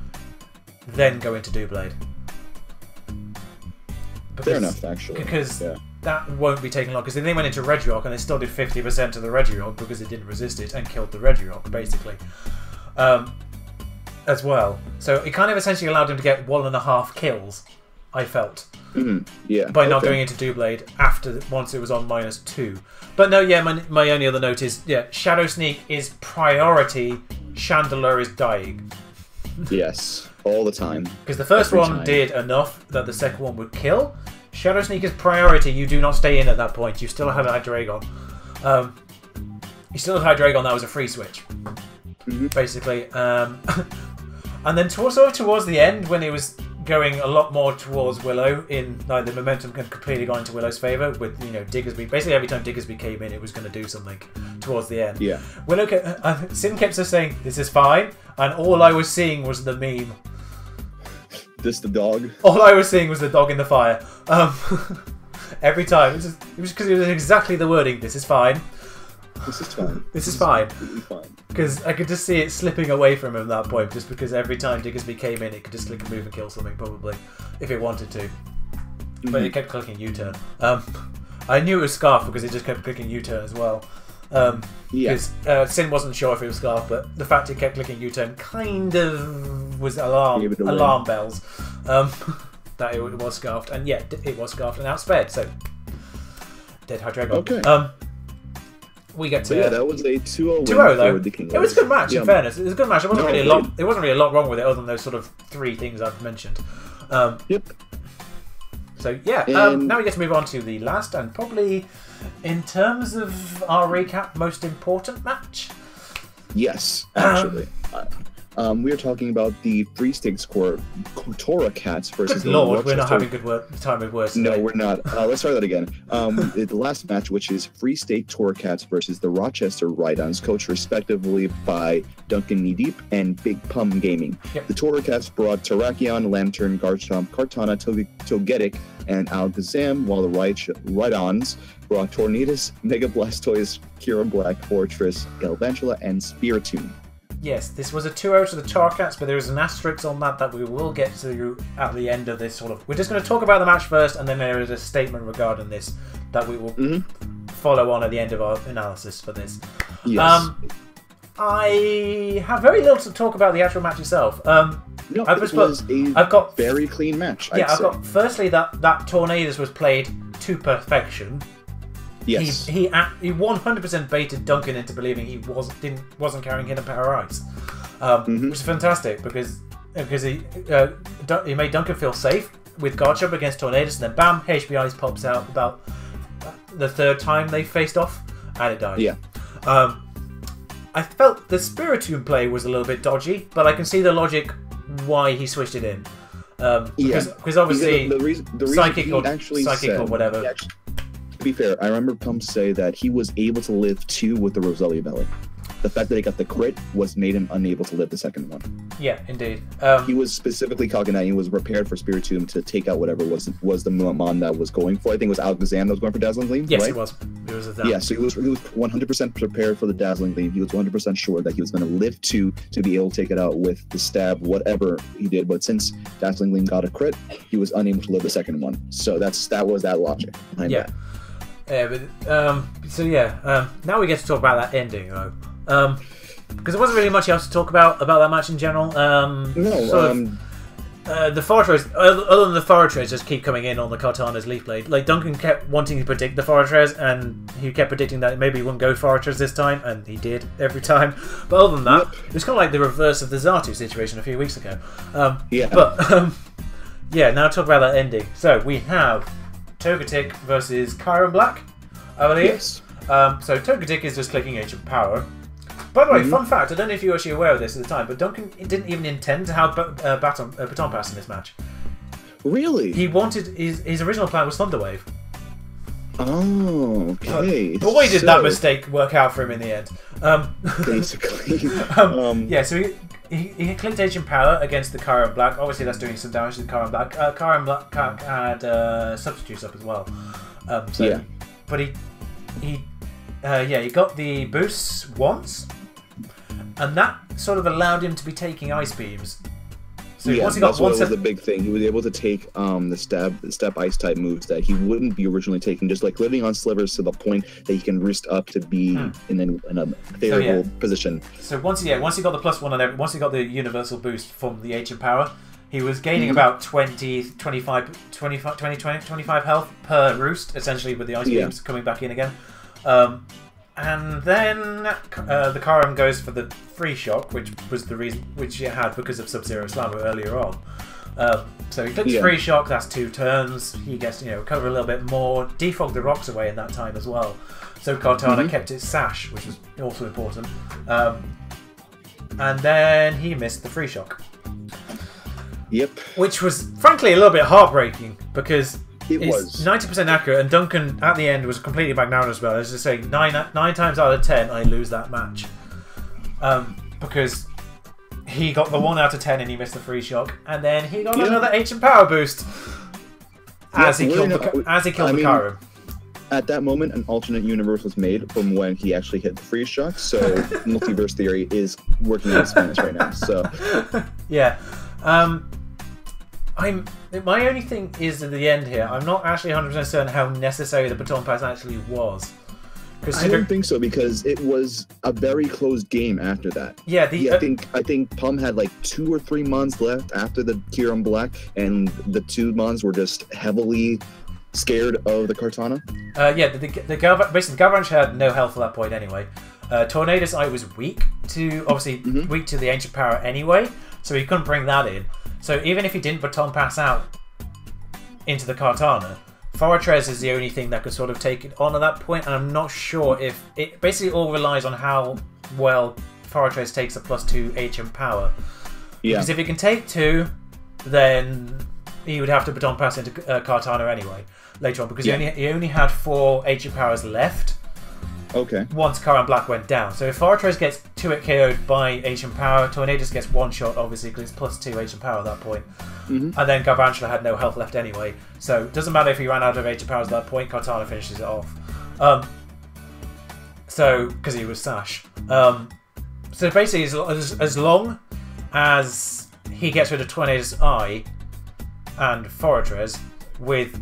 [SPEAKER 2] then go into Doublade.
[SPEAKER 1] Fair enough, actually.
[SPEAKER 2] Because that won't be taking long, because then they went into Regirock, and they still did 50% of the Regirock because it didn't resist it, and killed the Regirock, basically. As well. So it kind of essentially allowed him to get 1.5 kills, I felt. By not going into Doublade once it was on -2. But no, my only other note is Shadow Sneak is priority, Chandelure is dying.
[SPEAKER 1] Yes, all the time.
[SPEAKER 2] Because the first one did enough that the second one would kill. Shadow Sneak is priority, you do not stay in at that point. You still have Hydreigon. You still have Hydreigon, that was a free switch. Basically. And then towards the end, when it was going a lot more towards Willow, the momentum had completely gone into Willow's favour with Diggersby. Basically, every time Diggersby came in, it was going to do something towards the end. Yeah. Willow, Sin kept just saying, "This is fine," and all I was seeing was the meme.
[SPEAKER 1] This the dog.
[SPEAKER 2] All I was seeing was the dog in the fire. Every time, it was because it was exactly the wording. This is fine.
[SPEAKER 1] This is fine.
[SPEAKER 2] This is fine. Because I could just see it slipping away from him at that point, just because every time Diggersby came in, it could just click a move and kill something, probably, if it wanted to. But it kept clicking U-turn. I knew it was Scarf because it just kept clicking U-turn as well. Because Sin wasn't sure if it was Scarf, but the fact it kept clicking U-turn kind of was alarm bells that it was Scarfed. And yeah, it was Scarfed and outsped, so dead Hydreigon. Okay. we get to...
[SPEAKER 1] So yeah, that was a 2-0
[SPEAKER 2] 2-0 though.
[SPEAKER 1] the King.
[SPEAKER 2] It was a good match, in fairness. It was a good match. It wasn't really a lot. It wasn't really a lot wrong with it, other than those sort of 3 things I've mentioned.
[SPEAKER 1] Yep.
[SPEAKER 2] So yeah, now we get to move on to the last and probably, in terms of our recap, most important match.
[SPEAKER 1] Yes, actually. We are talking about the Free Stakes Tora Cats versus
[SPEAKER 2] Good Lord, we're not having good time with words today.
[SPEAKER 1] No, we're not. Let's try that again. The last match, which is Free State Tora Cats versus the Rochester Ride-Ons, coached respectively by Duncan Knee-Deep and Big Pum Gaming. Yep. The Tora Cats brought Terrakion, Lantern, Garchomp, Kartana, Togetic, and Alakazam, while the Ride-Ons brought Tornadus, Mega Blastoise, Kira Black, Fortress, Galvantula, and Spiritomb.
[SPEAKER 2] Yes, this was a 2-0 to the Tora Cats, but there is an asterisk on that we will get to at the end of this sort of... We're just going to talk about the match first, and then there is a statement regarding this that we will follow on at the end of our analysis for this.
[SPEAKER 1] Yes.
[SPEAKER 2] I have very little to talk about the actual match itself.
[SPEAKER 1] No, it was a very clean match,
[SPEAKER 2] I've got, firstly, that Tornadus was played to perfection.
[SPEAKER 1] Yes.
[SPEAKER 2] He 100% baited Duncan into believing he wasn't carrying Hidden Power Ice, which is fantastic because he made Duncan feel safe with Garchomp against Tornadus, and then bam, HP Ice pops out about the 3rd time they faced off, and it died.
[SPEAKER 1] Yeah.
[SPEAKER 2] I felt the Spiritomb play was a little bit dodgy, but I can see the logic why he switched it in. Because obviously
[SPEAKER 1] the reason
[SPEAKER 2] Psychic
[SPEAKER 1] said,
[SPEAKER 2] or whatever.
[SPEAKER 1] Yeah, to be fair, I remember Pump say that he was able to live 2 with the Roselia Belly. The fact that he got the crit made him unable to live the second one.
[SPEAKER 2] Yeah, indeed.
[SPEAKER 1] He was specifically calculating that he was prepared for Spiritomb to take out whatever was the mon that was going for. I think it was Alakazam that was going for Dazzling Gleam.
[SPEAKER 2] Yes,
[SPEAKER 1] right?
[SPEAKER 2] it was. It was a
[SPEAKER 1] yeah, so he was 100% prepared for the Dazzling Gleam. He was 100% sure that he was going to live 2 to be able to take it out with the stab, whatever he did. But since Dazzling Gleam got a crit, he was unable to live the second one. So that was that logic behind that.
[SPEAKER 2] Now we get to talk about that ending, though. Because there wasn't really much else to talk about that match in general. The Fortress, other than the Fortress just keep coming in on the Kartana's Leaf Blade. Like, Duncan kept wanting to predict the Fortress, and he kept predicting that maybe he wouldn't go Fortress this time, and he did every time. But other than that, it was kind of like the reverse of the Xatu situation a few weeks ago. Now talk about that ending. So we have Togetic versus Kyron Black, I believe.
[SPEAKER 1] Yes.
[SPEAKER 2] So Togetic is just clicking Ancient Power. By the way, fun fact, I don't know if you were actually aware of this at the time, but Duncan didn't even intend to have Baton Pass in this match.
[SPEAKER 1] Really?
[SPEAKER 2] He wanted... His original plan was Thunder Wave.
[SPEAKER 1] Oh, okay.
[SPEAKER 2] Boy, did that mistake work out for him in the end.
[SPEAKER 1] Basically.
[SPEAKER 2] So he clicked Ancient Power against the Kyron Black. Obviously, that's doing some damage to the Kyron Black. Kyron Black had Substitutes up as well. But he got the boosts once, and that sort of allowed him to be taking Ice Beams. So once he got
[SPEAKER 1] was the big thing. He was able to take the step Ice type moves that he wouldn't be originally taking, just like living on Slivers to the point that he can roost up to be in a favorable position.
[SPEAKER 2] So once he got the +1 on once he got the universal boost from the Ancient Power, he was gaining about 25 health per roost, essentially, with the Ice Beams coming back in again. And then the Kyron goes for the Free Shock, which was the reason which it had because of Sub-Zero Slammer earlier on. So he clicks Free Shock, that's 2 turns. He gets cover a little bit more, defog the rocks away in that time as well. So Kartana kept its Sash, which was also important. And then he missed the Free Shock.
[SPEAKER 1] Yep.
[SPEAKER 2] Which was frankly a little bit heartbreaking because
[SPEAKER 1] it's
[SPEAKER 2] 90% accurate, and Duncan at the end was completely magnanimous about it. I was just saying 9 times out of 10 I lose that match, because he got the 1 out of 10 and he missed the Free Shock, and then he got another Ancient Power boost as he killed the Kyron.
[SPEAKER 1] At that moment, an alternate universe was made from when he actually hit the Free Shock, so multiverse theory is working on its fans right now. So my only thing is at the end here, I'm not actually 100% certain how necessary the Baton Pass actually was. I don't think so, because it was a very closed game after that.
[SPEAKER 2] Yeah,
[SPEAKER 1] I think Pum had like 2 or 3 months left after the Kyron Black, and the 2 months were just heavily scared of the Kartana?
[SPEAKER 2] Yeah, basically the GalVanture had no health at that point anyway. Tornadus Eye was weak to weak to the Ancient Power anyway, so he couldn't bring that in. So even if he didn't baton pass out into the Kartana, Fortress is the only thing that could sort of take it on at that point, and I'm not sure if it basically all relies on how well Fortress takes a +2 Ancient Power. Yeah. Because if he can take 2, then he would have to baton pass into Kartana anyway later on, because he only had 4 Ancient Powers left.
[SPEAKER 1] Okay.
[SPEAKER 2] Once Karan Black went down. So if Fortress gets 2-hit KO'd by Ancient Power, Tornadus gets 1 shot, obviously, because it's +2 Ancient Power at that point. And then GalVanture had no health left anyway. So it doesn't matter if he ran out of Ancient Powers at that point, Kartana finishes it off. So, because he was Sash. So basically, as long as he gets rid of Tornadus Eye and Fortress with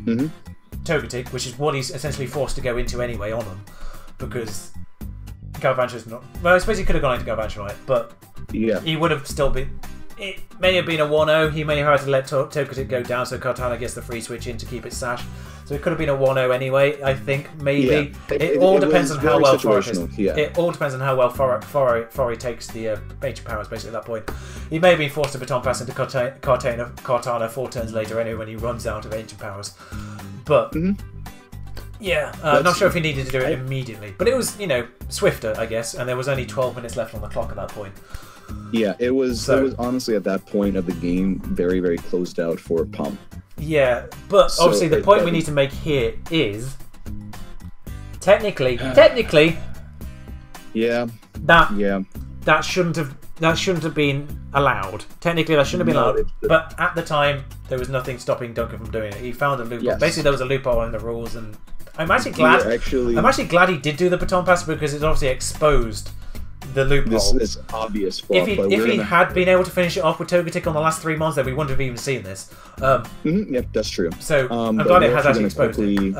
[SPEAKER 2] Togetic, which is what he's essentially forced to go into anyway on him, because GalVanture's not... Well, I suppose he could have gone into GalVanture, right? But he would have still been... It may have been a 1-0. He may have had to let Togetic go down so Kartana gets the free switch in to keep it Sash. So it could have been a 1-0 anyway, I think, maybe.
[SPEAKER 1] Yeah.
[SPEAKER 2] It all depends on how well it all depends on how well Fori takes the Ancient Powers, basically, at that point. He may have been forced to baton pass into Kartana 4 turns later anyway when he runs out of Ancient Powers. But... Yeah, not sure if he needed to do it immediately. But it was, swifter, I guess, and there was only 12 minutes left on the clock at that point.
[SPEAKER 1] Yeah, it was honestly at that point of the game very, very closed out for Pump.
[SPEAKER 2] Yeah, but obviously the point we need to make here is technically that shouldn't have been allowed. Technically that shouldn't have been allowed, but at the time there was nothing stopping Duncan from doing it. He found a loophole. Yes. Basically there was a loophole in the rules, and I'm actually glad he did do the baton pass, because it obviously exposed the loophole.
[SPEAKER 1] This is obvious.
[SPEAKER 2] If he had been able to finish it off with Togetic on the last 3 months, then we wouldn't have even seen this.
[SPEAKER 1] Yep, that's true.
[SPEAKER 2] So I'm glad it has actually exposed it.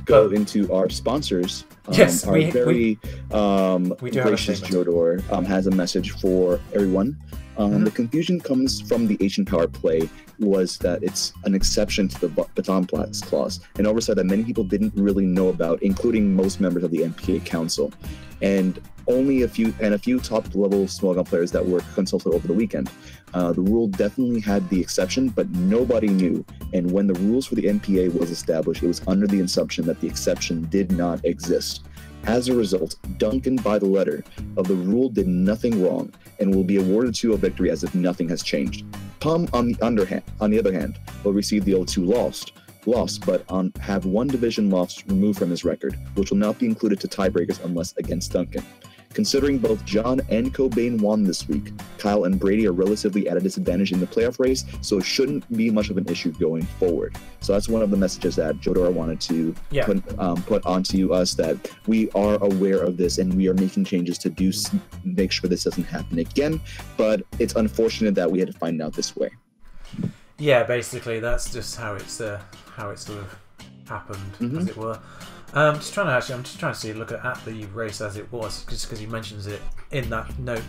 [SPEAKER 1] Go into our sponsors.
[SPEAKER 2] Yes,
[SPEAKER 1] our very gracious Jodor has a message for everyone. The confusion comes from the Ancient Power play was that it's an exception to the baton pass clause, an oversight that many people didn't really know about, including most members of the NPA Council, and only a few top-level small gun players that were consulted over the weekend. The rule definitely had the exception, but nobody knew. And when the rules for the NPA was established, it was under the assumption that the exception did not exist. As a result, Duncan, by the letter of the rule, did nothing wrong and will be awarded a victory as if nothing has changed. Pum, on the other hand, will receive the O2 loss, but have 1 division loss removed from his record, which will not be included to tiebreakers unless against Duncan. Considering both John and Cobain won this week, Kyle and Brady are relatively at a disadvantage in the playoff race, so it shouldn't be much of an issue going forward. So that's one of the messages that Jodor wanted to put onto us, that we are aware of this and we are making changes to make sure this doesn't happen again, but it's unfortunate that we had to find out this way. Yeah,
[SPEAKER 2] basically that's just how it's sort of happened, as it were. I'm just trying to see, look at the race as it was, just because he mentions it in that note.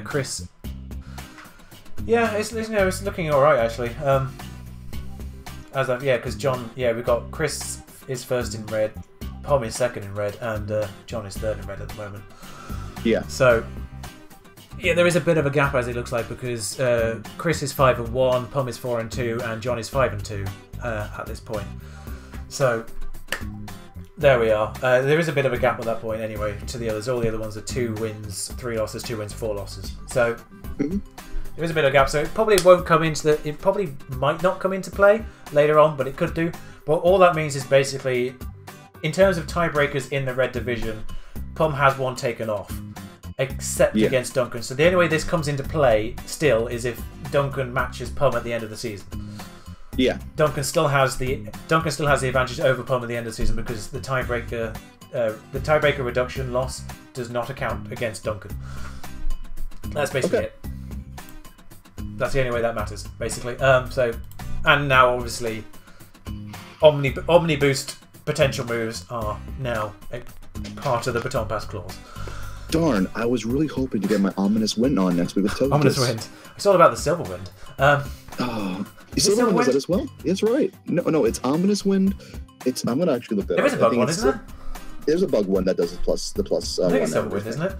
[SPEAKER 2] Chris. Yeah, it's looking all right actually. Because John, we've got Chris is first in red, Pom is second in red, and John is third in red at the moment.
[SPEAKER 1] Yeah.
[SPEAKER 2] So. Yeah, there is a bit of a gap as it looks like, because Chris is 5-1, Pum is 4-2, and John is 5-2 at this point. So there we are. There is a bit of a gap at that point anyway to the others. All the other ones are 2 wins, 3 losses, 2 wins, 4 losses. So there is a bit of a gap. So it probably won't come into it probably might not come into play later on, but it could do. But all that means is basically, in terms of tiebreakers in the red division, Pum has 1 taken off. Except against Duncan. So the only way this comes into play still is if Duncan matches Pum at the end of the season.
[SPEAKER 1] Yeah.
[SPEAKER 2] Duncan still has the advantage over Pum at the end of the season, because the tiebreaker reduction loss does not account against Duncan. That's basically it. That's the only way that matters, basically. And now obviously Omni Boost potential moves are now a part of the baton pass clause.
[SPEAKER 1] Darn, I was really hoping to get my Ominous Wind on next week with Togekiss.
[SPEAKER 2] Ominous Wind. It's all about the Silver Wind.
[SPEAKER 1] Silverwind does that as well. That's right. No, it's Ominous Wind. I'm gonna actually look that up.
[SPEAKER 2] There is a bug one, isn't there?
[SPEAKER 1] There's a bug one that does the plus.
[SPEAKER 2] I think it's Silverwind, isn't it?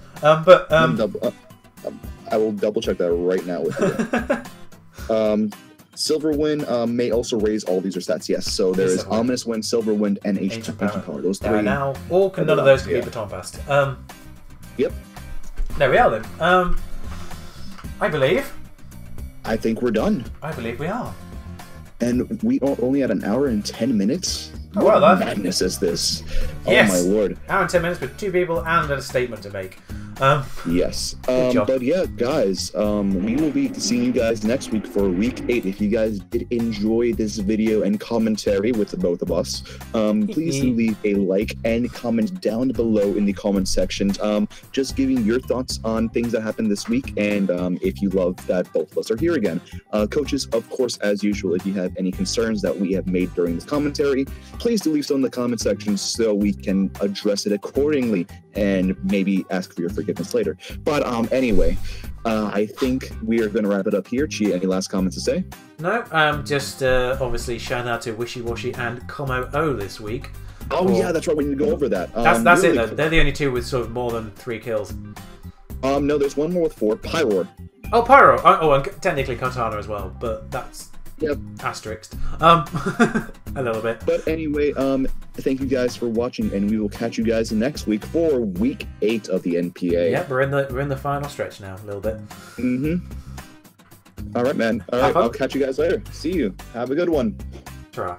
[SPEAKER 1] I will double check that right now with you. Silverwind may also raise all these stats. Yes, so there is Ominous Wind, Silverwind, and Ancient Power. Those three.
[SPEAKER 2] Now, none of those can be baton passed.
[SPEAKER 1] Yep.
[SPEAKER 2] There we are then.
[SPEAKER 1] I think we're done.
[SPEAKER 2] I believe we are.
[SPEAKER 1] And we are only at 1 hour and 10 minutes.
[SPEAKER 2] Oh, well,
[SPEAKER 1] what madness is this?
[SPEAKER 2] Yes.
[SPEAKER 1] Oh my lord.
[SPEAKER 2] Hour and 10 minutes with 2 people and a statement to make.
[SPEAKER 1] Yes. But yeah, guys, we will be seeing you guys next week for week 8. If you guys did enjoy this video and commentary with the both of us, please do leave a like and comment down below in the comment section, just giving your thoughts on things that happened this week, and if you love that both of us are here again. Coaches, of course, as usual, if you have any concerns that we have made during this commentary, please do leave some in the comment section so we can address it accordingly and maybe ask for your forgiveness later. But anyway, I think we are going to wrap it up here. Chi, any last comments to say?
[SPEAKER 2] No, just obviously shout out to WishyWashy and COLvCHI this week.
[SPEAKER 1] Oh yeah, that's right. We need to go over that.
[SPEAKER 2] That's really it though. They're the only two with sort of more than 3 kills.
[SPEAKER 1] No, there's one more with 4. Pyro.
[SPEAKER 2] Oh, Pyro. Oh, and technically Katana as well, but that's asterisked. A little bit.
[SPEAKER 1] But anyway, thank you guys for watching, and we will catch you guys next week for week 8 of the NPA.
[SPEAKER 2] Yeah, we're in the final stretch now, a little bit.
[SPEAKER 1] All right, man. All right, I'll catch you guys later. See you. Have a good one.
[SPEAKER 2] Ta-ra.